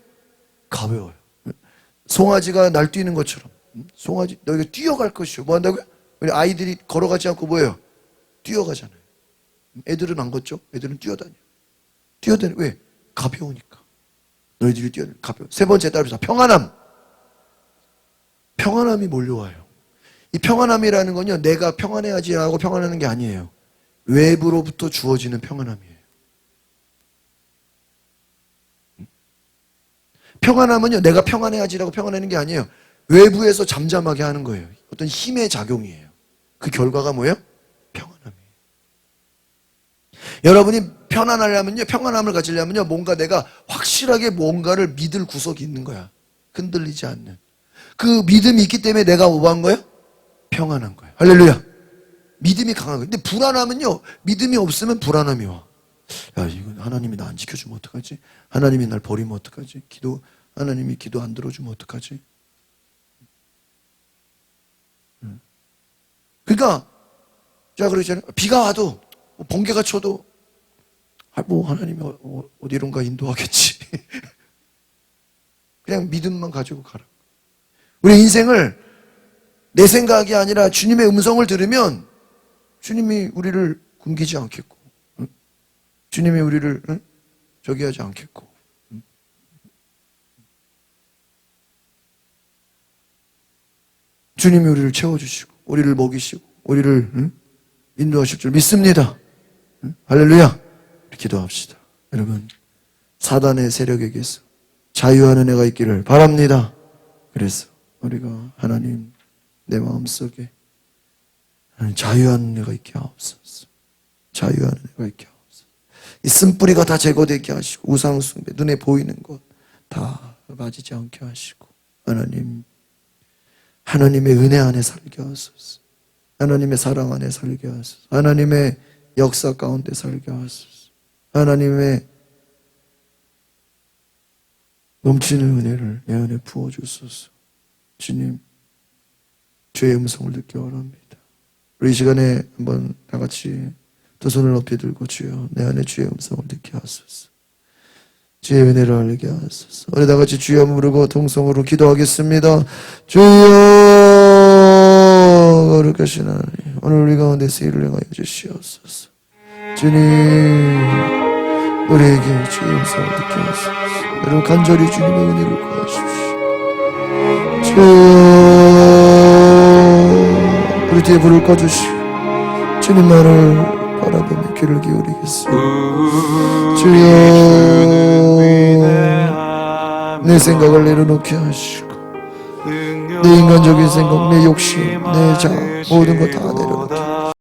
가벼워요. 송아지가 날뛰는 것처럼. 송아지 너희가 뛰어갈 것이요. 뭐 한다고요? 우리 아이들이 걸어가지 않고 뭐예요? 뛰어가잖아요. 애들은 안 걷죠? 애들은 뛰어다녀. 왜? 가벼우니까. 너희들이 뛰어다녀. 가벼워. 세 번째 따라서 평안함. 평안함이 몰려와요. 이 평안함이라는 건요, 내가 평안해야지 하고 평안하는 게 아니에요. 외부로부터 주어지는 평안함이에요. 평안함은요, 내가 평안해야지라고 평안하는 게 아니에요. 외부에서 잠잠하게 하는 거예요. 어떤 힘의 작용이에요. 그 결과가 뭐예요? 평안함이에요. 여러분이 편안하려면요, 평안함을 가지려면요, 뭔가 내가 확실하게 뭔가를 믿을 구석이 있는 거야. 흔들리지 않는. 그 믿음이 있기 때문에 내가 뭐한 거예요? 평안한 거예요. 할렐루야. 믿음이 강한 거예요. 근데 불안하면요, 믿음이 없으면 불안함이 와. 야, 이건 하나님이 나 안 지켜주면 어떡하지? 하나님이 날 버리면 어떡하지? 하나님이 기도 안 들어주면 어떡하지? 그러니까 제가 그러잖아요. 비가 와도 번개가 쳐도 뭐 하나님이 어디론가 인도하겠지. 그냥 믿음만 가지고 가라. 우리 인생을 내 생각이 아니라 주님의 음성을 들으면 주님이 우리를 굶기지 않겠고, 주님이 우리를 저기 하지 않겠고, 주님이 우리를 채워주시고 우리를 먹이시고 우리를 인도하실 줄 믿습니다. 할렐루야. 기도합시다. 여러분, 사단의 세력에게서 자유하는 애가 있기를 바랍니다. 그래서 우리가 하나님 내 마음속에 자유하는 애가 있게 하옵소서. 자유하는 애가 있게 하옵소서. 이 쓴뿌리가 다 제거되게 하시고 우상숭배, 눈에 보이는 것 다 빠지지 않게 하시고 하나님의 은혜 안에 살게 하소서. 하나님의 사랑 안에 살게 하소서. 하나님의 역사 가운데 살게 하소서. 하나님의 넘치는 은혜를 내 안에 부어주소서. 주님, 주의 음성을 듣기 원합니다. 우리 이 시간에 한번 다 같이 두 손을 높이 들고 주여 내 안에 주의 음성을 듣게 하소서. 주의 은혜를 알게 하소서. 우리 다 같이 주여 부르고 통성으로 기도하겠습니다. 주여 거룩하신 하나님, 오늘 우리 가운데서 일을 행하여 주시옵소서. 주님, 우리에게 주의 음성을 듣게 하소서. 여러분 간절히 주님의 은혜를 구하십시오. 주여, 우리 뒤에 불을 꺼주시고 주님만을 바라보며 귀를 기울이겠습니다. 주여, 내 생각을 내려놓게 하시고 내 인간적인 생각, 내 욕심, 내 자아 모든 것 다 내려놓고